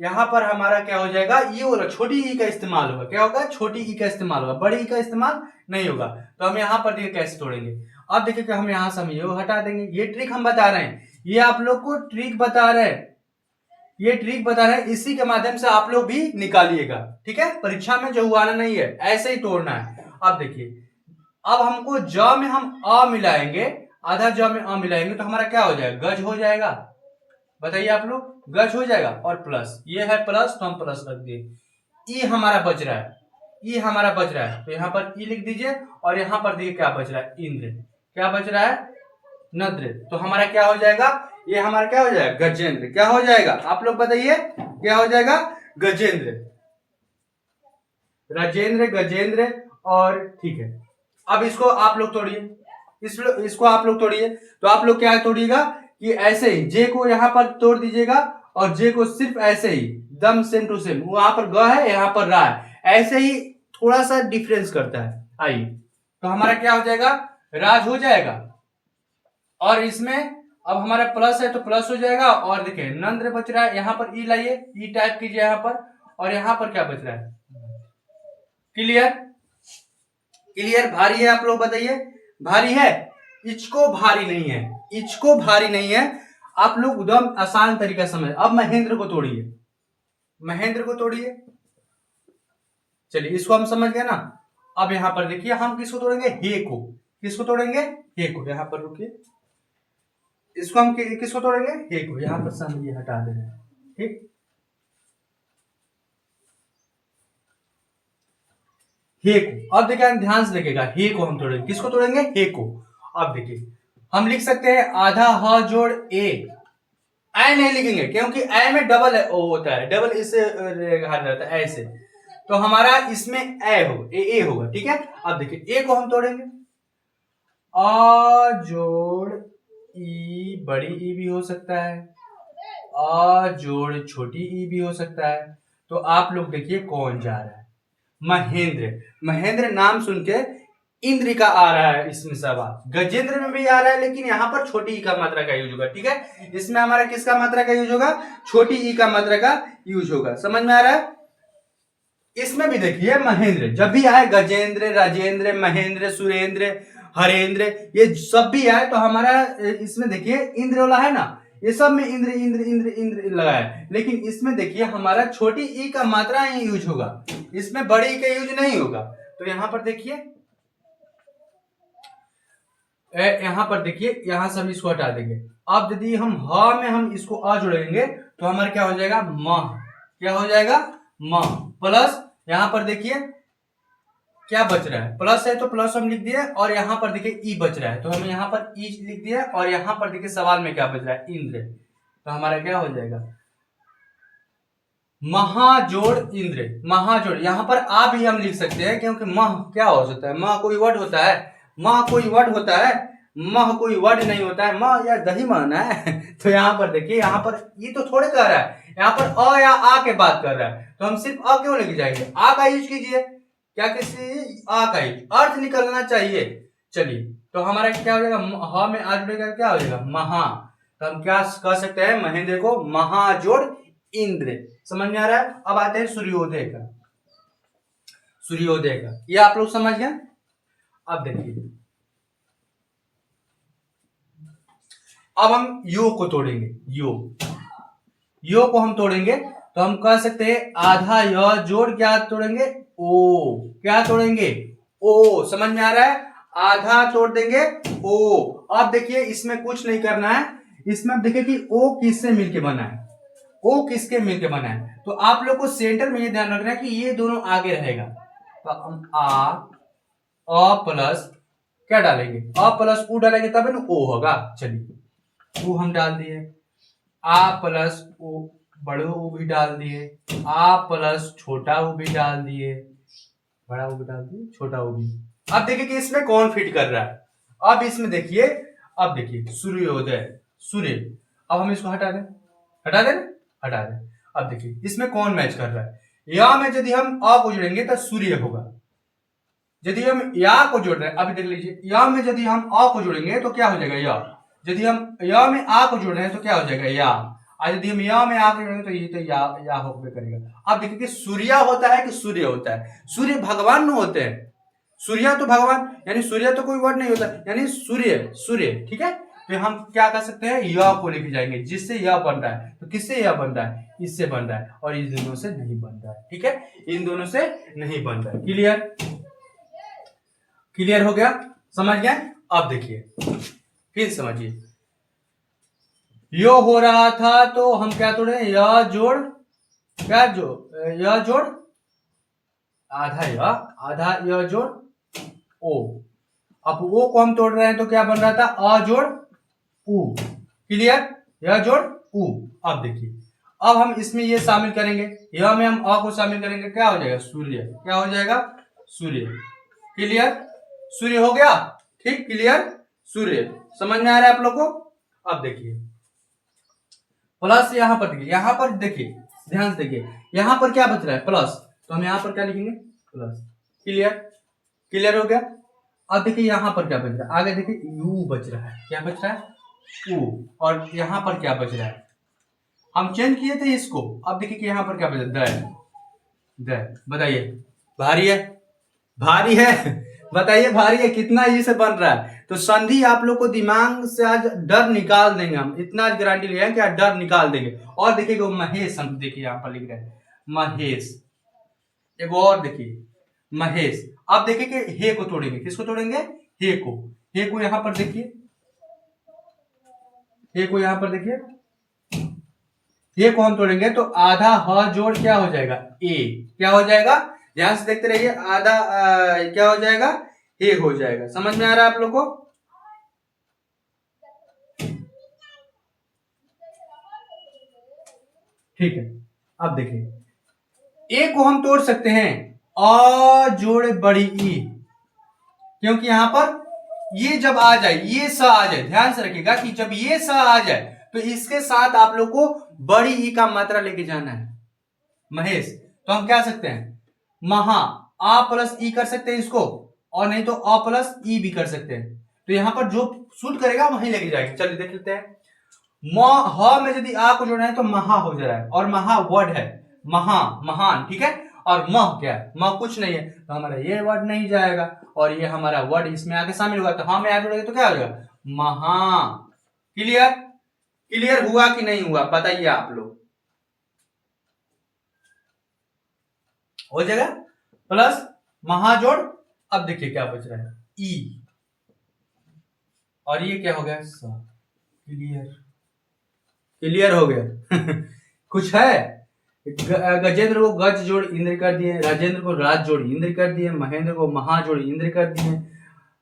[SPEAKER 1] यहां पर हमारा क्या हो जाएगा, ये वाला छोटी ई का इस्तेमाल होगा। क्या होगा, छोटी ई का इस्तेमाल होगा, बड़ी ई का इस्तेमाल नहीं होगा। तो हम यहां पर देखिए कैसे तोड़ेंगे। अब देखिए कि हम यहां से हम ये हटा देंगे, ये ट्रिक हम बता रहे हैं, ये आप लोग को ट्रिक बता रहे हैं, ये ट्रिक बता रहे हैं, इसी के माध्यम से आप लोग भी निकालिएगा। ठीक है, परीक्षा में जो हुआ नहीं है ऐसे ही तोड़ना है। अब देखिए, अब हमको ज में हम अ मिलाएंगे, आधा ज में अ मिलाएंगे तो हमारा क्या हो जाएगा, गज हो जाएगा। बताइए आप लोग, गज हो जाएगा। और प्लस, ये है प्लस तो हम प्लस रख दिए। ई हमारा बच रहा है, ई हमारा बच रहा है, तो यहाँ पर ई लिख दीजिए। और यहाँ पर देखिए क्या बच रहा है, इंद्र, क्या बच रहा है, नद्र। तो हमारा क्या हो जाएगा, ये हमारा क्या हो जाएगा, गजेंद्र। क्या हो जाएगा, आप लोग बताइए क्या हो जाएगा, गजेंद्र, राजेंद्र, गजेंद्र। और ठीक है, अब इसको आप लोग तोड़िए, इसको आप लोग तोड़िए। तो आप लोग क्या तोड़िएगा कि ऐसे ही जे को यहां पर तोड़ दीजिएगा और जे को सिर्फ ऐसे ही दम सेम टू सेम, वहां पर ग है यहाँ पर रा है, ऐसे ही थोड़ा सा डिफरेंस करता है। आइए, तो हमारा क्या हो जाएगा, राज हो जाएगा। और इसमें अब हमारा प्लस है तो प्लस हो जाएगा। और देखिए नंद्र बच रहा है, यहाँ पर ई लाइए, ई टाइप कीजिए यहाँ पर। और यहाँ पर क्या बच रहा है, क्लियर, क्लियर। भारी है, आप लोग बताइए, भारी है, इचको भारी नहीं है, इचको भारी नहीं है। आप लोग एकदम आसान तरीका समझ। अब महेंद्र को तोड़िए, महेंद्र को तोड़िए। चलिए इसको हम समझ गए ना। अब यहां पर देखिए हम किसको तोड़ेंगे, हे को। किसको तोड़ेंगे, हे को। यहां पर रुकिए, इसको हम किसको तोड़ेंगे, हे को। यहां पर सम ये हटा देंगे, ठीक। हे को, अब देखिए ध्यान से देखिएगा, हे को हम तोड़ेंगे, किसको तोड़ेंगे, हे को। अब देखिए हम लिख सकते हैं आधा ह जोड़ ए, आई नहीं लिखेंगे क्योंकि आई में डबल ओ होता है, डबल इससे रहता है ऐसे। तो हमारा इसमें ए होगा, ए होगा। ठीक है, अब देखिए ए को हम तोड़ेंगे, आ जोड़ ई, बड़ी ई भी हो सकता है, आ जोड़ छोटी ई भी हो सकता है। तो आप लोग देखिए कौन जा रहा है, महेंद्र। महेंद्र नाम सुन के इंद्र का आ रहा है इसमें सवाल, गजेंद्र में भी आ रहा है, लेकिन यहाँ पर छोटी ई का मात्रा का यूज होगा। ठीक है, इसमें हमारा किसका मात्रा का यूज होगा, छोटी ई का मात्रा का यूज होगा। समझ में आ रहा है। इसमें भी देखिए महेंद्र जब भी आए, गजेंद्र, राजेंद्र, महेंद्र, सुरेंद्र, हरेंद्र, ये सब भी आए तो हमारा इसमें देखिए इंद्र वाला है ना, ये सब में इंद्र इंद्र इंद्र इंद्र लगा है, लेकिन इसमें देखिए हमारा छोटी ई का मात्रा ही यूज होगा, इसमें बड़ी ई का यूज नहीं होगा। तो यहां पर देखिए, यहां पर देखिए, यहां से हम इसको हटा देंगे। अब यदि हम ह में हम इसको अ जोड़ेंगे तो हमारा क्या हो जाएगा, म। क्या हो जाएगा, म। प्लस यहां पर देखिए क्या बच रहा है, प्लस है तो प्लस हम लिख दिए, और यहां पर देखिए ई बच रहा है तो हम यहां पर ई लिख दिया, और यहां पर देखिए सवाल में क्या बच रहा है, इंद्र। तो हमारा क्या हो जाएगा, महाजोड़ इंद्र। महाजोड़, यहां पर आ भी हम लिख सकते हैं, क्योंकि मह क्या हो सकता है, मह कोई वर्ड होता है, मह कोई वर्ड होता है, मह कोई वर्ड नहीं होता है, मह या दही महना है। तो यहां पर देखिए, यहां पर ये तो थोड़े कह रहा है, यहां पर अ या आ के बात कर रहा है, तो हम सिर्फ अ क्यों लेके जाएंगे, आ का यूज कीजिए, क्या किसी आ का यूज, अर्थ निकलना चाहिए। चलिए, तो हमारा क्या हो जाएगा, ह में आ जुड़ेगा, क्या हो जाएगा, महा। तो हम क्या कह सकते हैं, महेंद्र को महाजोड़ इंद्र। समझ में आ रहा है। अब आते हैं सूर्योदय का। सूर्योदय का ये आप लोग समझ गए। अब देखिए, अब हम यो को तोड़ेंगे, यो को हम तोड़ेंगे तो हम कह सकते हैं आधा य जोड़ क्या तोड़ेंगे, ओ। क्या तोड़ेंगे, ओ। समझ में आ रहा है, आधा तोड़ देंगे ओ। अब देखिए इसमें कुछ नहीं करना है, इसमें अब देखिए कि ओ किससे मिलके बना है, ओ किसके मिलके बना है। तो आप लोग को सेंटर में ये ध्यान रखना है कि ये दोनों आगे रहेगा। तो हम अ प्लस क्या डालेंगे, अ प्लस उ डालेंगे तब ना ओ होगा। चलिए, उ हम डाल दिए, आ प्लस ओ, बड़े उ भी डाल दिए, आ प्लस छोटा उ भी डाल दिए, बड़ा उ भी डाल दिए, छोटा उ भी। अब देखिए कि इसमें कौन फिट कर रहा है। अब इसमें देखिए, अब देखिए सूर्योदय, सूर्य। अब हम इसको हटा दें, हटा दें, हटा दें। अब देखिए इसमें कौन मैच कर रहा है, या में यदि हम अ को जोड़ेंगे तो सूर्य होगा, यदि हम या को जोड़ रहे हैं, अभी देख लीजिए, या में यदि हम अ को जोड़ेंगे तो क्या हो जाएगा, या। यदि हम या में आ को जोड़ रहे हैं तो क्या हो जाएगा, या। और यदि हम या में आ को जोड़ेंगे तो ये तो या होकर करेगा। अब देखिए कि सूर्य होता है कि सूर्य होता है, सूर्य भगवान में होते हैं, सूर्य तो भगवान, यानी सूर्य तो कोई वर्ड नहीं होता, यानी सूर्य, सूर्य। ठीक है, तो हम क्या कर सकते हैं, य को लेके जाएंगे, जिससे यह बन रहा है। तो किससे यह बन रहा है, इससे बन रहा है, और इन दोनों से नहीं बन रहा है। ठीक है, इन दोनों से नहीं बन रहा है। क्लियर, क्लियर हो गया, समझ गए। अब देखिए फिर समझिए, यो हो रहा था तो हम क्या तोड़े, य जोड़ क्या य जोड़ आधा य, आधा य जोड़ ओ। अब ओ को हम तोड़ रहे हैं तो क्या बन रहा था, अ जोड़ उ। क्लियर, य जोड़ उ। अब देखिए, अब हम इसमें ये शामिल करेंगे, य में हम अ को शामिल करेंगे, क्या हो जाएगा, सूर्य। क्या हो जाएगा, सूर्य। क्लियर, सूर्य हो गया। ठीक, क्लियर, सूर्य। समझ में आ रहा है आप लोग को। अब देखिए प्लस, यहां पर देखिए, यहां पर देखिए, ध्यान से देखिए, यहां पर क्या बच रहा है, प्लस। तो हम यहां पर क्या लिखेंगे, प्लस। क्लियर, क्लियर हो गया। अब देखिए यहां पर क्या बच रहा है, आगे देखिए यू बच रहा है, क्या बच रहा है, यू। और यहां पर क्या बच रहा है, हम चेंज किए थे इसको। अब देखिए कि यहां पर क्या बच रहा है, द। बताइए, भारी है, भारी है। बताइए भारी है, कितना ये से बन रहा है। तो संधि आप लोग को दिमाग से आज डर निकाल देंगे, हम इतना आज गारंटी ले कि आज डर निकाल देंगे। और देखिए महेश, हम देखिए यहां पर लिख रहे हैं महेश। एक और देखिए महेश। अब देखिए कि हे को तोड़ेंगे, किसको तोड़ेंगे, हे को। हे को यहां पर देखिए, हे को यहां पर देखिए, ये को हम तोड़ेंगे तो आधा ह जोड़ क्या हो जाएगा, ए। क्या हो जाएगा, ध्यान से देखते रहिए, आधा क्या हो जाएगा, ए हो जाएगा। समझ में आ रहा है आप लोग को। ठीक है, अब देखिए ए को हम तोड़ सकते हैं अ जोड़ बड़ी ई, क्योंकि यहां पर ये जब आ जाए, ये स आ जाए, ध्यान से रखिएगा कि जब ये स आ जाए तो इसके साथ आप लोग को बड़ी ई का मात्रा लेके जाना है, महेश। तो हम क्या सकते हैं, महा, आ प्लस ई कर सकते हैं इसको, और नहीं तो अ प्लस ई भी कर सकते हैं। तो यहां पर जो सूट करेगा वहीं लेके जाएंगे। चलिए देख लेते हैं, ह में यदि आ को जोड़ना है तो महा हो जा रहा है, और महा वर्ड है, महा महान। ठीक है, और मह क्या है, मह कुछ नहीं है, तो हमारा ये वर्ड नहीं जाएगा, और ये हमारा वर्ड इसमें आके शामिल होगा। तो हाँ में आ जोड़ेगा तो क्या हो जाएगा, महा। क्लियर, क्लियर हुआ कि नहीं हुआ बताइए आप लोग। हो जाएगा प्लस महाजोड़, अब देखिए क्या बच रहा है ई, और ये क्या हो गया क्लियर, क्लियर हो गया कुछ है। गजेंद्र को गज जोड़ इंद्र कर दिए, राजेंद्र को राज जोड़ इंद्र कर दिए, महेंद्र को महाजोड़ इंद्र कर दिए,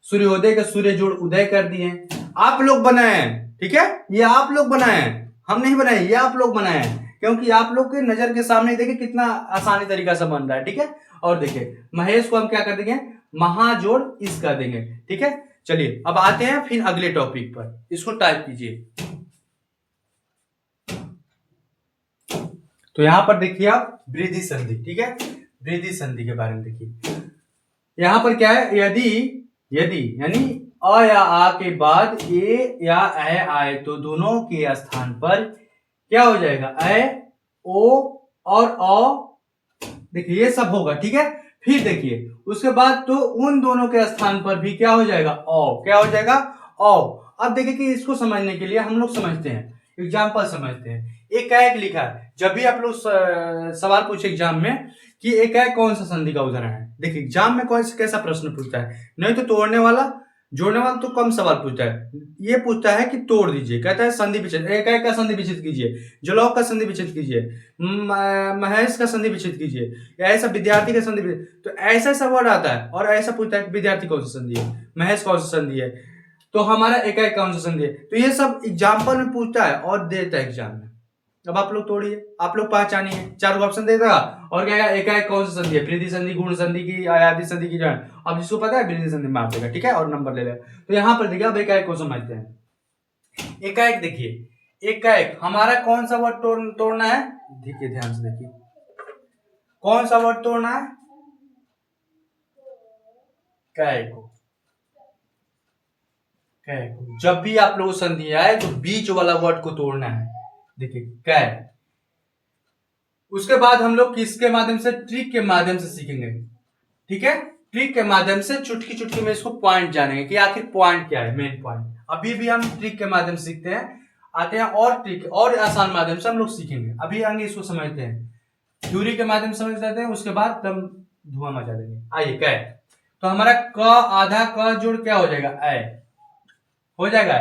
[SPEAKER 1] सूर्योदय का सूर्य जोड़ उदय कर दिए। आप लोग बनाए हैं, ठीक है, ये आप लोग बनाए हैं, हम नहीं बनाए, ये आप लोग बनाए हैं, क्योंकि आप लोग के नजर के सामने देखिए कितना आसानी तरीका से बन रहा है, ठीक है। और देखिए महेश को हम क्या कर देंगे, महाजोड़ इस कर देंगे, ठीक है। चलिए अब आते हैं फिर अगले टॉपिक पर, इसको टाइप कीजिए। तो यहां पर देखिए आप वृद्धि संधि, ठीक है, वृद्धि संधि के बारे में देखिए। यहां पर क्या है, यदि यदि यानी अ या आ के बाद ए या ए आए तो दोनों के स्थान पर क्या हो जाएगा, ए ओ और अ, देखिए ये सब होगा, ठीक है। फिर देखिए उसके बाद तो उन दोनों के स्थान पर भी क्या हो जाएगा, ओ, क्या हो जाएगा, ओ। अब देखिए कि इसको समझने के लिए हम लोग समझते हैं, एग्जाम्पल समझते हैं। एक लिखा है, जब भी आप लोग सवाल पूछे एग्जाम में कि एक कौन सा संधि का उदाहरण है, देखिए एग्जाम में कौन सा कैसा प्रश्न पूछता है, नहीं तो तोड़ने वाला, जोड़ने वाला तो कम सवाल पूछता है, ये पूछता है कि तोड़ दीजिए, कहता है संधि विच्छेद, एक का संधि विच्छेद कीजिए, जलौक का संधि विच्छेद कीजिए, महेश का संधि विच्छेद कीजिए, या ऐसा विद्यार्थी का संधि, तो ऐसा ऐसा वर्ड आता है, और ऐसा पूछता है कि विद्यार्थी कौन सा संधि है, महेश कौन सा संधि है, तो हमारा एक कौन सा संधि है, तो ये सब एग्जाम्पल में पूछता है और देता है एग्जाम में। अब आप लोग तोड़िए, आप लोग पहचानिए, चार ऑप्शन देगा और क्या एक कौन सी संधि है, वृद्धि संधि, गुण संधि की, आयाति संधि की जान, अब जिसको पता है वृद्धि संधि मार देगा, ठीक है, और नंबर ले लेगा। तो यहाँ पर देखिए अब एक को समझते हैं। एक देखिए, एक हमारा कौन सा वर्ड तोड़ना है, देखिए ध्यान से देखिए, कौन सा वर्ड तोड़ना है, को। जब भी आप लोग संधि आए तो बीच वाला वर्ड को तोड़ना है, देखिए कै। उसके बाद हम लोग किसके माध्यम से, ट्रिक के माध्यम से सीखेंगे, ठीक है, ट्रिक के माध्यम से चुटकी चुटकी में इसको पॉइंट जानेंगे कि आखिर पॉइंट क्या है, मेन पॉइंट। अभी भी हम ट्रिक के माध्यम से सीखते हैं, आते हैं और ट्रिक और आसान माध्यम से हम लोग सीखेंगे। अभी आगे इसको समझते हैं, थ्योरी के माध्यम से समझ जाते हैं, उसके बाद हम धुआं मचा देंगे। आइए कै, तो हमारा क आधा क जोड़ क्या हो जाएगा, ए हो जाएगा,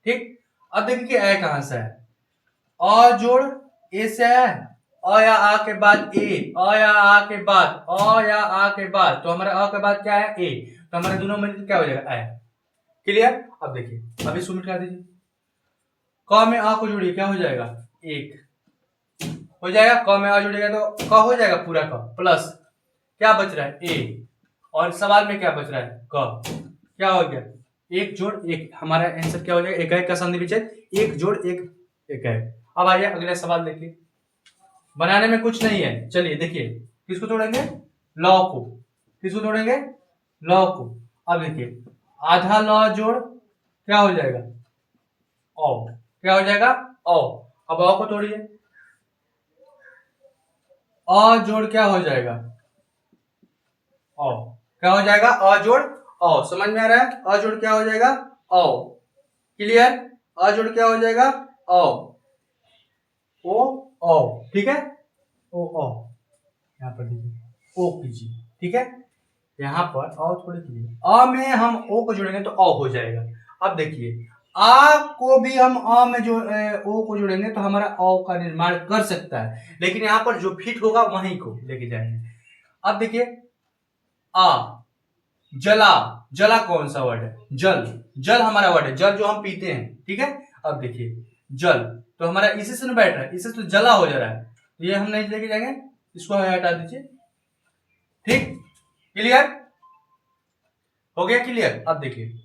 [SPEAKER 1] ठीक। अब देखिए ए कहां से है, अ जोड़ ए से है, अ या आ के बाद ए, अ या आ के बाद, अ या आ के बाद, तो हमारा अ के बाद क्या है, ए, तो हमारे दोनों मिलकर क्या हो जाएगा, ए। क्लियर। अब देखिए अभी सुमिट कर दीजिए, क में आ को जोड़िए, क्या हो जाएगा, एक हो जाएगा, क में आ जोड़िएगा तो क हो जाएगा पूरा क, प्लस क्या बच रहा है, ए, और सवाल में क्या बच रहा है, क, क्या हो गया, एक जोड़ एक, हमारा आंसर क्या हो जाएगा, एक का संधि विच्छेद, एक जोड़ एक, एक है। अब आइए अगला सवाल देखिए, बनाने में कुछ नहीं है, चलिए देखिए किसको तोड़ेंगे, लॉ को, किसको तोड़ेंगे, लॉ को। अब देखिए आधा लॉ जोड़ क्या हो जाएगा, ओ, क्या हो जाएगा, ओ। अब ओ को तोड़िए, अ जोड़ क्या हो जाएगा, ओ, क्या हो जाएगा, अ जोड़ ओ, समझ में आ रहा है, अ जोड़ क्या हो जाएगा, ओ। क्लियर, अ जोड़ क्या हो जाएगा, ओ, ओ, ओ, ठीक है, ओ, ओ, यहाँ पर देखिए ओ कीजिए, ठीक है, यहाँ पर ओ थोड़ी कीजिए, अ में हम ओ को जोड़ेंगे तो ओ हो जाएगा। अब देखिए आ को भी हम अ में जो ओ को जोड़ेंगे तो हमारा ओ का निर्माण कर सकता है, लेकिन यहाँ पर जो फिट होगा वहीं को लेके जाएंगे। अब देखिए आ, जला, जला कौन सा वर्ड है, जल, जल हमारा वर्ड है, जल जो हम पीते हैं, ठीक है। अब देखिए जल तो हमारा इसी से बैठ रहा है, इससे तो जला हो जा रहा है, तो ये हम नहीं लेके जाएंगे, इसको हटा दीजिए, ठीक। क्लियर हो गया, क्लियर। अब देखिए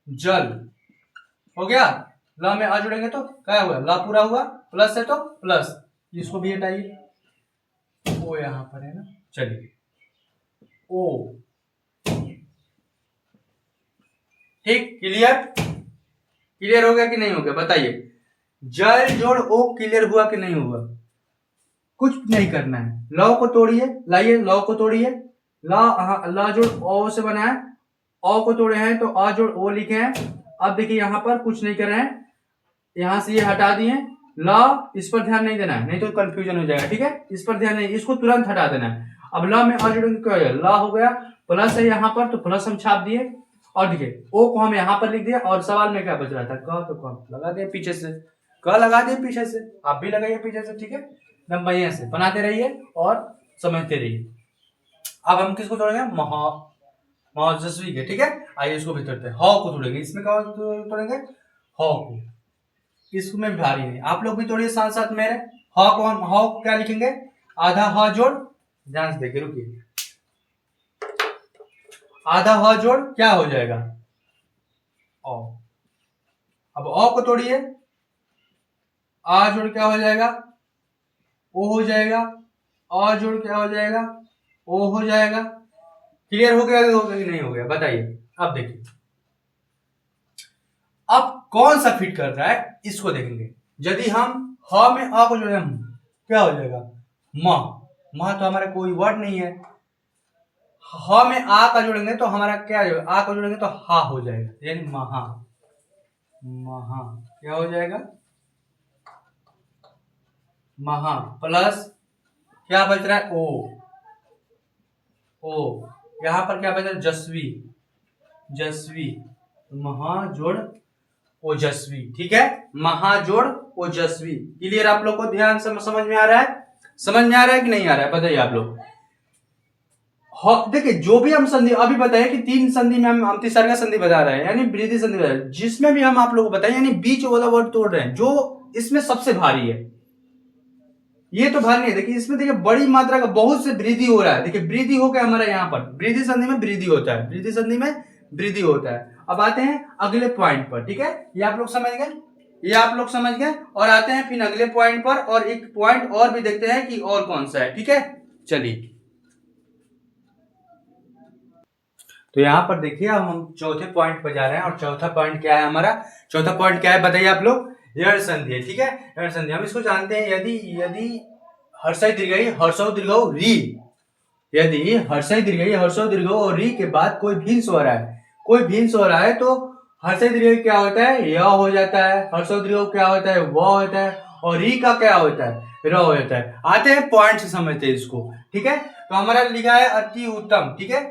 [SPEAKER 1] जल हो गया, ला में आ जुड़ेंगे तो क्या हुआ, ला पूरा हुआ, प्लस है तो प्लस, इसको भी हटाइए, ओ यहां पर है ना, चलिए ओ, ठीक। क्लियर, क्लियर हो गया कि नहीं हो गया बताइए, जल जोड़ ओ क्लियर हुआ कि नहीं हुआ, कुछ नहीं करना है, लॉ को तोड़िए, लाइए लॉ को तोड़िए, ला जोड़ ओ से बना है, ओ को तोड़े हैं तो आ जोड़ ओ लिखे हैं, अब देखिए यहाँ पर कुछ नहीं कर रहे हैं, यहाँ से ये हटा दिए ल, इस पर ध्यान नहीं देना है, नहीं तो कंफ्यूजन हो जाएगा, ठीक है। इस पर ध्यान नहीं, इसको तुरंत हटा देना है। अब ल में और जोड़ेंगे क्या हो जाएगा, ल हो गया, प्लस है यहाँ पर तो प्लस हम छाप दिए, और देखिए ओ को हम यहाँ पर लिख दिया, और सवाल में क्या बच रहा था, क, तो क लगा दिए पीछे से, क लगा दिए पीछे से, आप भी लगाइए पीछे से, ठीक है। एकदम बढ़िया से बनाते रहिए और समझते रहिए। अब हम किसको तोड़ेंगे, महाजस्वी के, ठीक है। आइए इसको भी तोड़ते हैं, ह को तोड़ेंगे, इसमें क्या तोड़ेंगे, ह को, इसमें भारी नहीं, आप लोग भी तोड़िए साथ साथ मेरे। ह को हम, ह को क्या लिखेंगे, आधा ह जोड़, ध्यान से देखिए, रुकिए, आधा ह जोड़ क्या हो जाएगा, ओ। अब ओ को तोड़िए, आ जोड़ क्या हो जाएगा, ओ हो जाएगा, आ जोड़ क्या हो जाएगा, ओ हो जाएगा। क्लियर हो गया कि नहीं हो गया, बताइए। अब देखिए अब कौन सा फिट कर रहा है, इसको देखेंगे। यदि हम ह में आ को जोड़े, क्या हो जाएगा, म तो हमारा कोई वर्ड नहीं है। ह में आ का जोड़ेंगे तो हमारा क्या हो, आ को जोड़ेंगे तो हा हो जाएगा, यानी महा, महा क्या हो जाएगा, महा, प्लस क्या बच रहा है, ओ यहां पर क्या बच रहा है, जस्वी, जस्वी, महाजोड़ ओजस्वी, ठीक है, महाजोड़ ओजस्वी। क्लियर आप लोग को, ध्यान से समझ में आ रहा है, समझ में आ रहा है कि नहीं आ रहा है, बताइए आप लोग। देखिए जो भी हम संधि अभी बताए कि 3 संधि में हम तीसरा का संधि बता रहे हैं, यानी वृद्धि संधि बता रहे हैं, जिसमें भी हम आप लोगों को बताएं, यानी बीच वाला वर्ड तोड़ रहे हैं, जो इसमें सबसे भारी है। ये तो भारी नहीं है, देखिए इसमें देखिए बड़ी मात्रा का बहुत से वृद्धि हो रहा है, देखिए वृद्धि हो गया हमारा, यहाँ पर वृद्धि संधि में वृद्धि होता है, वृद्धि संधि में वृद्धि होता है। अब आते हैं अगले पॉइंट पर, ठीक है, ये आप लोग समझ गए, ये आप लोग समझ गए, और आते हैं फिर अगले पॉइंट पर, और एक पॉइंट और भी देखते हैं कि और कौन सा है, ठीक है। चलिए तो यहाँ पर देखिए अब हम चौथे पॉइंट पर जा रहे हैं, और चौथा पॉइंट क्या है हमारा, चौथा पॉइंट क्या है बताइए आप लोग, यड़ संधि है, ठीक है। यड़ संधि हम इसको जानते हैं, यदि यदि हर्षई दीर्घई हर्षौ दीर्घौ री, यदि हर्षई दीर्घई हर्षौ दीर्घौ और री के बाद कोई भिन्न स्वर है, कोई भिन्न स्वर है, तो हर्षई दीर्घई क्या होता है, य हो जाता है, हर्षौ दीर्घौ क्या होता है, व होता है, और री का क्या होता है, र हो जाता है। आते हैं पॉइंट से समझते हैं इसको, ठीक है। तो हमारा लिखा है अति उत्तम, ठीक है,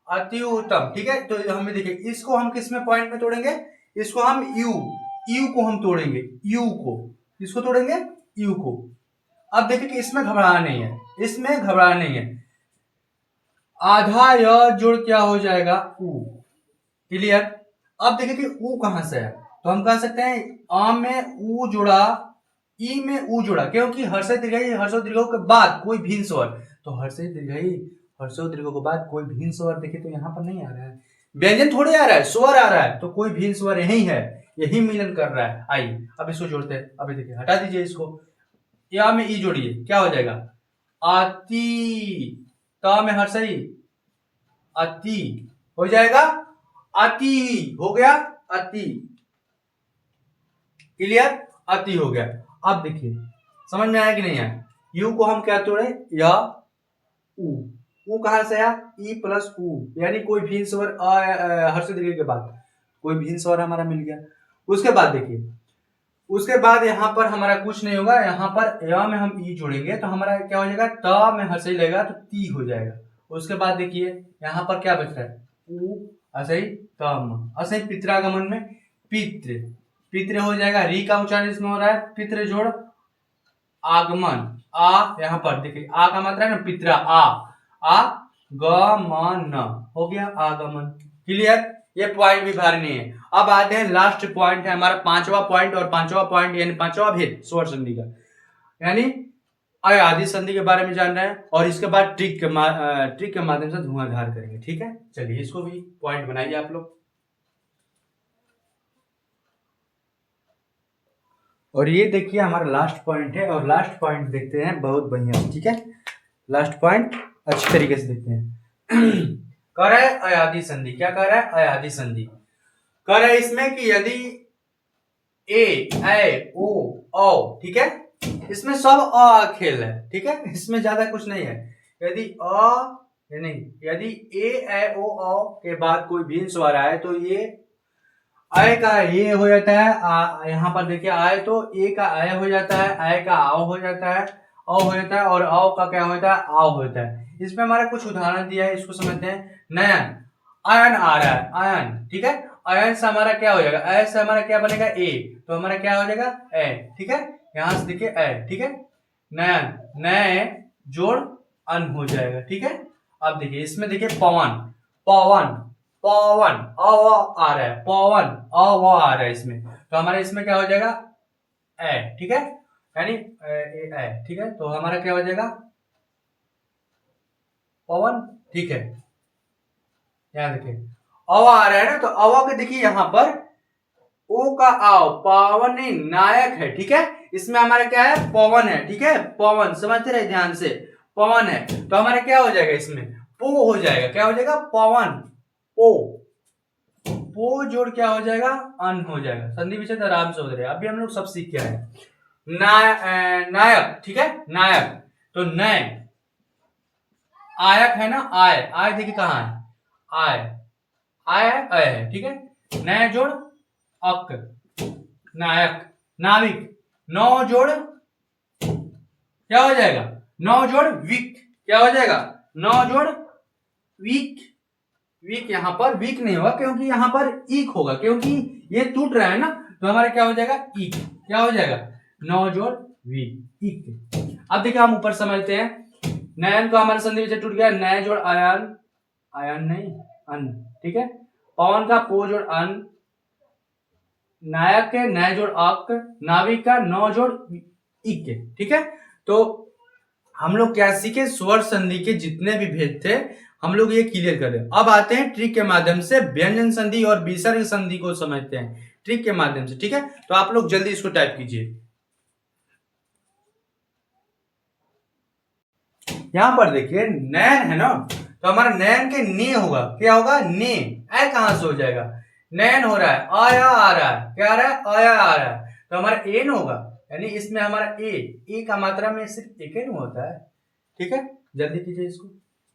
[SPEAKER 1] अति उत्तम, ठीक है। तो हमें देखिए इसको हम किस में पॉइंट में तोड़ेंगे, इसको हम यू, यू को हम तोड़ेंगे, यू को, इसको तोड़ेंगे यू को। अब देखिए कि इसमें घबराना नहीं है, इसमें घबराना नहीं है, आधा य जोड़ क्या हो जाएगा, ऊ। क्लियर। अब देखिए कि ऊ कहां से है, तो हम कह सकते हैं आ में ऊ जुड़ा, ई में ऊ जुड़ा, क्योंकि हर्षई दीर्घई हर्षो दीर्घौ के बाद कोई भिन्न स्वर, तो हर्षई दीर्घई हर्षो दीर्घौ के बाद कोई भिन्न स्वर देखिए तो यहाँ पर नहीं आ रहा है, व्यंजन थोड़े आ रहा है, स्वर आ रहा है, तो कोई भिन्न स्वर यही है, यही मिलन कर रहा है। आइए अब इसको जोड़ते हैं, अभी देखिए हटा दीजिए इसको, या में ई जोड़िए, क्या हो जाएगा, आती, ता में हर्षई, अति हो जाएगा, अति हो गया, अति। क्लियर, अति हो गया। अब देखिए समझ में आया कि नहीं आया, यू को हम क्या तोड़े, या ऊ, ऊ कहां से आया, ई प्लस ऊ, यानी कोई भिन्न स्वर हर्ष दीर्घ के बाद कोई भिन्न स्वर हमारा मिल गया। उसके बाद देखिए, उसके बाद यहाँ पर हमारा कुछ नहीं होगा, यहाँ पर या में हम ई जोड़ेंगे तो हमारा क्या हो जाएगा, त में हर्षई लगेगा तो ती हो जाएगा। उसके बाद देखिए यहाँ पर क्या बच रहा है, ऊ असई तम, असई पित्रागमन में पित्र, पित्र हो जाएगा, री का उच्चारण इसमें हो रहा है, पित्र जोड़ आगमन, आ यहाँ पर देखिए आ का मात्रा है ना, पित्रा, आ गमन हो गया, आगमन। क्लियर, ये पॉइंट भी भारी नहीं है। अब आते हैं लास्ट पॉइंट है हमारा पांचवा पॉइंट, और पांचवा पॉइंट यानी पांचवा भेद स्वर संधि का, यानी अय आदि संधि के बारे में जान रहे हैं, और इसके बाद ट्रिक के माध्यम से धुआंधार करेंगे, ठीक है। चलिए इसको भी पॉइंट बनाइए आप लोग, और ये देखिए हमारा लास्ट पॉइंट है, और लास्ट पॉइंट देखते हैं बहुत बढ़िया, ठीक है। लास्ट पॉइंट अच्छी तरीके से देखते हैं। कह रहा है अयादि संधि, क्या कह रहा है, अयादि संधि कह रहा है इसमें कि यदि ए ओ औ, ठीक है, इसमें सब अ खेल है, ठीक है, इसमें ज्यादा कुछ नहीं है। यदि नहीं, यदि ए ओ औ के बाद कोई भिन्न स्वर आए तो ये आय का ये हो जाता है, यहाँ पर देखिए आय तो ए का आय हो जाता है, आय का आओ हो जाता है, औ हो जाता है, और औ का क्या होता है, आओ होता है। इसमें हमारा कुछ उदाहरण दिया है, इसको समझते हैं। नयन, आयन आ रहा है, आयन, ठीक है। आयन से हमारा क्या हो जाएगा, अय से हमारा क्या बनेगा, ए, तो हमारा क्या हो जाएगा, ए, ठीक है। यहां से देखिए ए, ठीक है। नयन, नए जोड़ अन हो जाएगा, ठीक है। अब देखिए इसमें देखिए पवन, पवन, पवन, अ आ रहा है, पवन अ आ रहा है इसमें, तो हमारा इसमें क्या हो जाएगा, ए, ठीक है, यानी ए, ठीक है। तो हमारा क्या हो जाएगा, पवन, ठीक है। यहाँ देखिए अव आ रहा है ना, तो अव के देखिए यहाँ पर ओ का आओ, पावन नहीं नायक है, ठीक है। इसमें हमारा क्या है, पवन है, ठीक है, पवन, समझते रहे ध्यान से, पवन है, तो हमारा क्या हो जाएगा, इसमें पो हो जाएगा, क्या हो जाएगा, पवन, पो, पो जोड़ क्या हो जाएगा, अन हो जाएगा। संधि विच्छेद आराम से हो रहे, अभी हम लोग सब सीख के आए। नायक, ठीक है, नायक, तो नय, आयक है ना, आय, आय देखिए कहाँ है, आय, आय अय है, ठीक है। नय जोड़ अक, नायक, नाविक, नौ जोड़ क्या हो जाएगा, नौ जोड़ विक, क्या हो जाएगा, नौ जोड़ वीक, वीक यहाँ पर वीक नहीं होगा क्योंकि यहाँ पर ईक होगा, क्योंकि ये टूट रहा है ना, तो हमारा क्या हो जाएगा, ईक, क्या हो जाएगा, नौ जोड़ वीक, ईक। अब देखिए हम ऊपर समझते हैं। नयन को हमारे संधि विच्छेद टूट गया, नय जोड़ आयन, आयन नहीं अन, ठीक है। पवन का पो जोड़ अन, नायक के नय जोड़ अक, नाविक का नौ जोड़ इक, ठीक है। तो हम लोग क्या सीखे, स्वर संधि के जितने भी भेद थे हम लोग ये क्लियर कर रहे हैं। अब आते हैं ट्रिक के माध्यम से व्यंजन संधि और विसर्ग संधि को समझते हैं ट्रिक के माध्यम से, ठीक है। तो आप लोग जल्दी इसको टाइप कीजिए। यहां पर देखिए नैन है ना, तो हमारा नैन के ने होगा, क्या होगा, ने, ऐ कहां से हो जाएगा, नैन हो रहा है, आया आ रहा है, क्या आ रहा है, आया आ रहा है, तो हमारा एन होगा, यानी इसमें हमारा ए का मात्रा में सिर्फ एक ही होता है, ठीक है। जल्दी कीजिए इसको।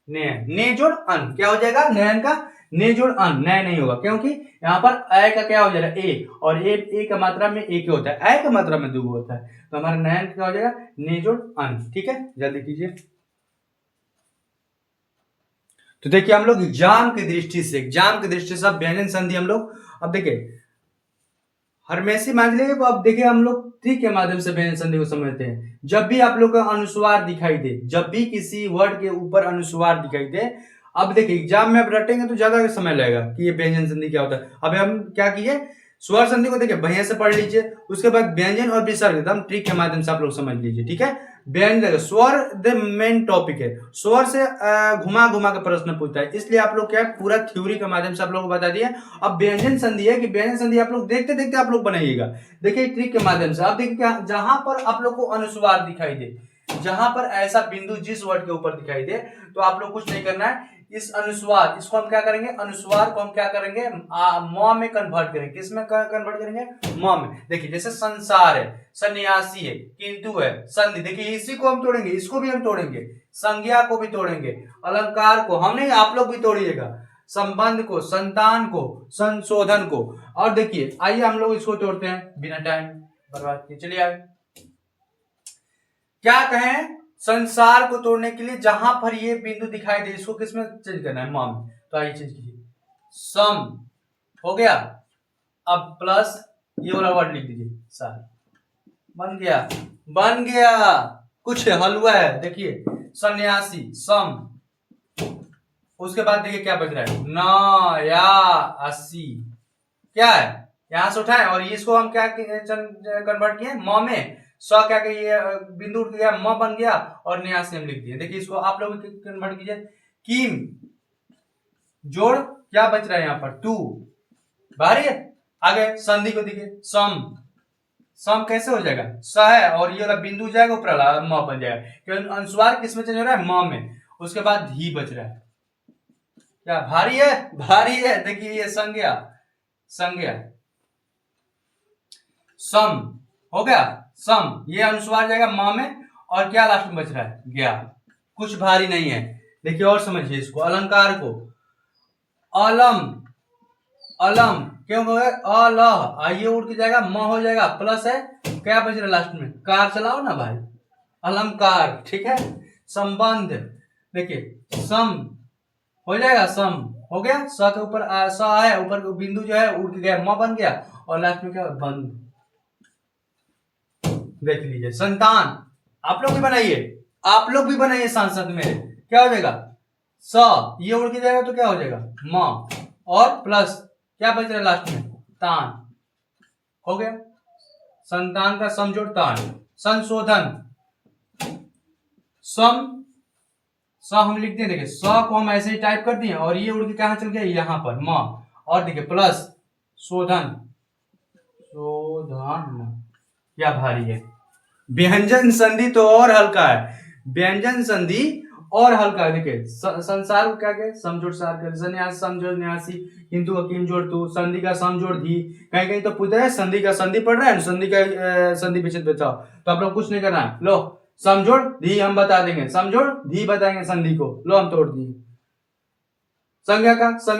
[SPEAKER 1] नैन, ने जोड़ अन, क्या हो जाएगा, नैन का ने जोड़ अन, नय नहीं होगा क्योंकि यहाँ पर अय का क्या हो जाएगा, ए, और ए का मात्रा में एक ही होता है, अय का मात्रा में दो होता है, तो हमारा नैन क्या हो जाएगा, ने जोड़ अन, ठीक है। जल्दी कीजिए। तो देखिए हम लोग एग्जाम की दृष्टि से अब व्यंजन संधि हम लोग, अब देखिए हरमेशी मान लीजिए, अब देखिए हम लोग ट्रिक के माध्यम से व्यंजन संधि को समझते हैं। जब भी आप लोग का अनुस्वार दिखाई दे, जब भी किसी वर्ड के ऊपर अनुस्वार दिखाई दे, अब देखिए एग्जाम में आप रटेंगे तो ज्यादा समय लगेगा कि ये व्यंजन संधि क्या होता है। अब हम क्या किए, स्वर संधि को देखिए बढ़िया से पढ़ लीजिए, उसके बाद व्यंजन और विसर्ग एकदम ट्रिक के माध्यम से आप लोग समझ लीजिए, ठीक है। व्यंजन स्वर द मेन टॉपिक है, स्वर से घुमा घुमा के प्रश्न पूछता है, इसलिए आप लोग क्या है पूरा थ्योरी के माध्यम से आप लोग को बता दिया। अब व्यंजन संधि है कि व्यंजन संधि आप लोग देखते देखते आप लोग बनाइएगा, देखिए ट्रिक के माध्यम से। आप देखिए जहां पर आप लोग को अनुस्वार दिखाई दे, जहां पर ऐसा बिंदु जिस वर्ड के ऊपर दिखाई दे, तो आप लोग कुछ नहीं करना है, इस अनुस्वार इसको हम क्या करेंगे, अनुस्वार को हम क्या करेंगे, म में कन्वर्ट करेंगे, किस में कन्वर्ट करेंगे, म में। देखिए जैसे संसार है, सन्यासी है, किंतु है, संधि, देखिए इसी को हम तोड़ेंगे, इसको भी हम तोड़ेंगे, संज्ञा को भी तोड़ेंगे, अलंकार को हम नहीं, आप लोग भी तोड़िएगा, संबंध को, संतान को, संशोधन को। और देखिए आइए हम लोग इसको तोड़ते हैं बिना टाइम बर्बाद किए, चलिए आगे क्या कहें, संसार को तोड़ने के लिए जहां पर ये बिंदु दिखाई दे इसको किसमें चेंज करना है, मॉम, तो आइए चेंज कीजिए, सम हो गया, अब प्लस ये वाला वर्ड लिख दीजिए, सार, बन गया, बन गया, कुछ हलवा है, देखिए सन्यासी, सम, उसके बाद देखिए क्या बच रहा है, न या 80, क्या है, यहां से उठाए और इसको हम क्या कन्वर्ट किए, म में, स क्या ये बिंदु उठ गया, म बन गया, और न्यास हम लिख दिए। देखिए इसको आप लोग कन्वर्ट कीजिए, किम जोड़ क्या बच रहा है यहाँ पर, टू, भारी है। आगे संधि को देखिए, सम, सम कैसे हो जाएगा, स है और ये वाला बिंदु जाएगा ऊपर वाला म बन जाएगा, क्योंकि अनुस्वार किस में चेंज हो रहा है, म में, उसके बाद ही बच रहा है, क्या भारी है, भारी है, देखिए ये संज्ञा, संज्ञा, सम हो गया, सम, ये अनुस्वार जाएगा म में, और क्या लास्ट में बच रहा है, गया, कुछ भारी नहीं है। देखिए और समझिए इसको, अलंकार को, अलम, अलम, क्यों हो गया अल, आइए उड़ के जाएगा, म हो जाएगा, प्लस है क्या बच रहा लास्ट में, कार चलाओ ना भाई, अलंकार, ठीक है। संबंध, देखिए सम हो जाएगा, सम हो गया, स के ऊपर स है, ऊपर बिंदु जो है उड़ के गया, म बन गया, और लास्ट में क्या बंद, देख लीजिए। संतान, आप लोग भी बनाइए, आप लोग भी बनाइए सांसद में, क्या हो जाएगा स, ये उड़ के जाएगा तो क्या हो जाएगा म, और प्लस क्या बच रहा है लास्ट में तान, हो गया। संतान का समजोड़ तान। संशोधन, सम स हम लिखते हैं, देखिए स को हम ऐसे ही टाइप कर दिए और ये उड़ के कहां चल गया यहाँ पर म, और देखिए प्लस शोधन, शोधन क्या भारी है। व्यंजन संधि तो और हल्का है, व्यंजन संधि और हल्का है। देखिए संसार को क्या कहे, समजोड़ सार कर, सन्यास समजोड़ न्यासी, किंतु अकीम जोड़ तू, संधि का समजोड़ धी, कहीं कहीं तो पूछा है संधि का, संधि पढ़ रहा है, संधि का संधि विच्छेद बताओ, तो आप लोग कुछ नहीं करना है, लो समझोड़ धी हम बता देंगे, समझोड़ धी बताएंगे संधि को, लो हम तोड़ दिए। संज्ञा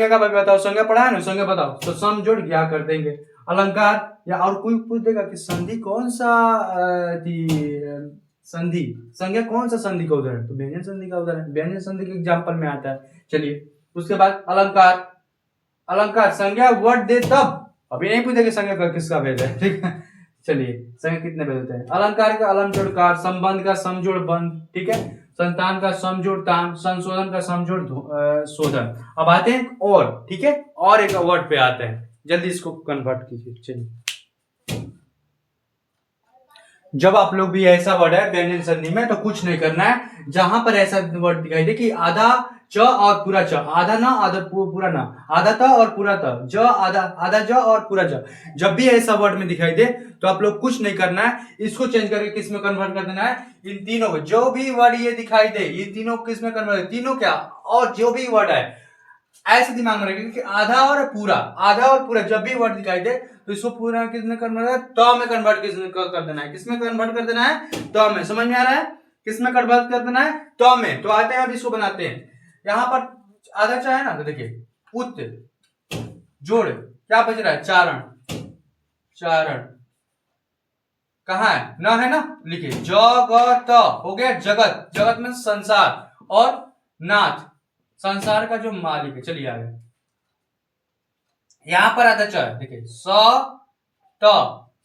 [SPEAKER 1] का भाई बताओ, संज्ञा पढ़ा है ना, संज्ञा बताओ, तो समझोड़ क्या कर देंगे। अलंकार, या और कोई पूछ देगा कि संधि कौन सा संधि, संज्ञा कौन सा संधि का उदाहरण, तो व्यंजन संधि का उदाहरण, व्यंजन संधि के एग्जाम्पल में आता है। चलिए उसके बाद अलंकार, अलंकार संज्ञा वर्ड दे तब, अभी नहीं पूछेगा संज्ञा का किसका भेद है, ठीक है। चलिए संज्ञा कितने भेद होते हैं, अलंकार का अलम जोड़ कार, संबंध का समजोड़ बंध, ठीक है, संतान का समजोड़ तान, संशोधन का समजोड़ शोधन। अब आते हैं और, ठीक है, और एक वर्ड पे आते हैं, जल्दी इसको कन्वर्ट कीजिए। चलिए जब आप लोग भी ऐसा वर्ड है व्यंजन संधि में तो कुछ नहीं करना है, जहां पर ऐसा वर्ड दिखाई दे कि आधा च और पूरा च, आधा ना आधा पूरा ना, आधा त और पूरा त, ज आधा, आधा ज और पूरा ज, जब भी ऐसा वर्ड में दिखाई दे तो आप लोग कुछ नहीं करना है, इसको चेंज करके किस में कन्वर्ट कर देना है, इन तीनों को, जो भी वर्ड ये दिखाई दे ये तीनों किस में कन्वर्ट, तीनों क्या, और जो भी वर्ड है ऐसे दिमाग में रखिए कि आधा और पूरा, आधा और पूरा, जब भी वर्ड दिखाई दे तो इसको पूरा किसमें कन्वर्ट है, तो में कन्वर्ट कर देना है, किसमें कन्वर्ट कर देना है, तो में, समझ में आ रहा है, किसमें कन्वर्ट कर देना है, तो में। तो आते हैं अब इसको बनाते हैं, यहाँ पर आधा चाहे ना, तो देखिए उत जोड़ क्या बच रहा है, चारण, चारण कहा है ना, है ना, लिखिए जगत हो गया, जगत, जगत में संसार, और नाथ संसार का जो मालिक है। चलिए आगे, यहां पर आता चर, देखिए स त,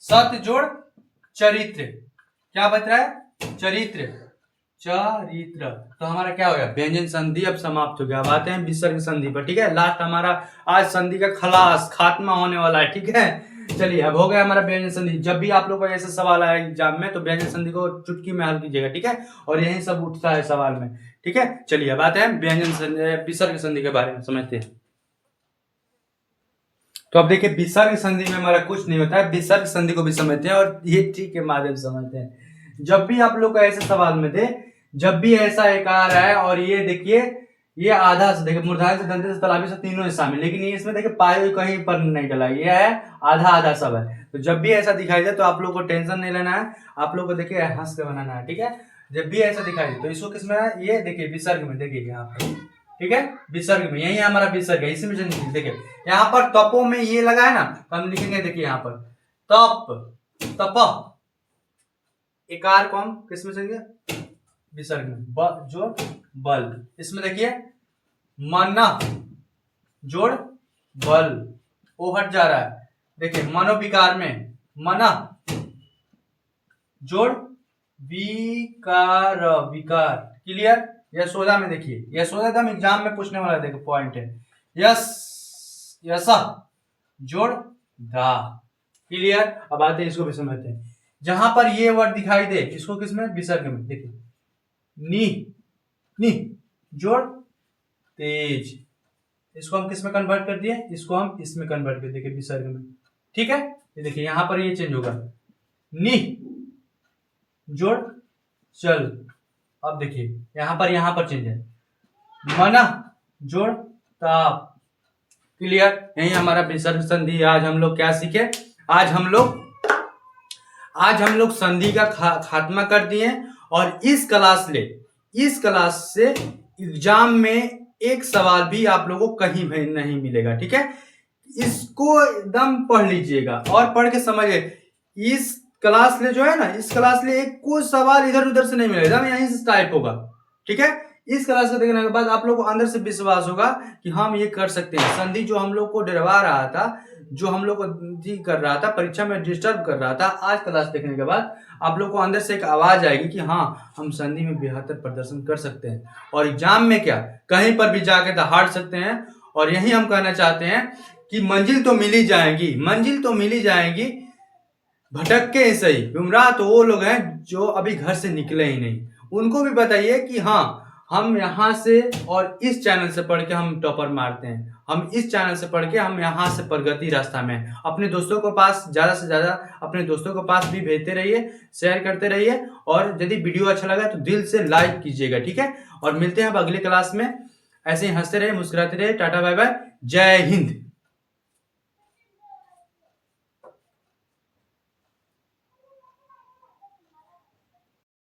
[SPEAKER 1] सत जोड़ चरित्र, क्या बच रहा है, चरित्र, चरित्र, तो हमारा क्या हो गया, व्यंजन संधि अब समाप्त हो गया। अब आते हैं विसर्ग संधि पर, ठीक है, लास्ट हमारा आज संधि का खलास, खात्मा होने वाला है, ठीक है। चलिए अब हो गया हमारा व्यंजन संधि। जब भी आप लोग को ऐसा सवाल आए एग्जाम में तो व्यंजन संधि को चुटकी में हल कीजिएगा, ठीक है, और यही सब उठता है सवाल में, ठीक है। चलिए अब आते हैं व्यंजन विसर्ग संधि के बारे में समझते हैं। तो अब देखिए विसर्ग संधि में हमारा कुछ नहीं होता है, विसर्ग संधि को भी समझते हैं और ये ठीक के माध्यम से समझते हैं। जब भी आप लोग को ऐसे सवाल में दे, जब भी ऐसा एक आ रहा है और ये देखिए ये आधा से, देखिए मूर्धान्य से दंते से तलाबी से तीनों है शामिल, लेकिन ये इसमें देखिए पाए कहीं पर नहीं डला, ये है आधा आधा सब है। तो जब भी ऐसा दिखाई दे तो आप लोग को टेंशन नहीं लेना है, आप लोग को देखिए हंस के बनाना है, ठीक है। जब भी ऐसा दिखाई दे तो इसको किसमें है, ये देखिए विसर्ग में, देखिए यहाँ पर, ठीक है, विसर्ग में, यही हमारा विसर्ग है, इसी में देखिए यहाँ पर तपो में ये लगा है ना, तो हम लिखेंगे देखिए यहाँ पर तप, तप, एकार को हम किसमें चलेंगे, विसर्ग में, जोड़ बल, इसमें देखिए मन जोड़ बल, ओ हट जा रहा है, देखिए मनोविकार में मना जोड़ विकार, विकार, क्लियर। यशोदा में देखिए, यशोदा तो हम एग्जाम में पूछने वाला, देखो पॉइंट है, यस यसा जोड़ धा, क्लियर। अब आते हैं इसको भी समझते हैं, जहां पर ये वर्ड दिखाई दे इसको किसमें, विसर्ग में, देखिए नी, नी जोड़ तेज, इसको हम किसमें कन्वर्ट कर दिए, इसको हम इसमें कन्वर्ट कर दिए विसर्ग में, ठीक है। ये देखिए यहां पर ये चेंज होगा, नी जोड़ चल, अब देखिए यहां पर चेंज है, मना जोड़ ताप, क्लियर। यही हमारा विसर्ग संधि। आज हम लोग क्या सीखे, आज हम लोग संधि का खात्मा कर दिए, और इस क्लास से एग्जाम में एक सवाल भी आप लोगों को कहीं भी नहीं मिलेगा, ठीक है। इसको एकदम पढ़ लीजिएगा और पढ़ के समझिए। इस क्लास ले जो है ना, इस क्लास ले एक कोई सवाल इधर उधर से नहीं मिलेगा, एकदम यहीं से टाइप होगा। ठीक है, इस क्लास को देखने के बाद आप लोग को अंदर से विश्वास होगा कि हम ये कर सकते हैं। संधि जो हम लोग को डरवा रहा था, जो हम लोग को कर रहा था, परीक्षा में डिस्टर्ब कर रहा था, आज क्लास देखने के बाद आप लोग को अंदर से एक आवाज आएगी कि हाँ, हम संधि में बेहतर प्रदर्शन कर सकते हैं और एग्जाम में क्या कहीं पर भी जाके तो हार सकते हैं। और यही हम कहना चाहते हैं कि मंजिल तो मिल ही जाएगी, मंजिल तो मिल ही जाएगी, भटक के ही सही। गुमराह तो वो लोग हैं जो अभी घर से निकले ही नहीं, उनको भी बताइए कि हाँ, हम यहाँ से और इस चैनल से पढ़ के हम टॉपर मारते हैं, हम इस चैनल से पढ़ के हम यहाँ से प्रगति रास्ता में हैं। अपने दोस्तों को पास ज़्यादा से ज़्यादा अपने दोस्तों को पास भी भेजते रहिए, शेयर करते रहिए, और यदि वीडियो अच्छा लगा तो दिल से लाइक कीजिएगा। ठीक है, और मिलते हैं अब अगले क्लास में। ऐसे ही हंसते रहिए, मुस्कुराते रहिए। टाटा बाय बाय, जय हिंद।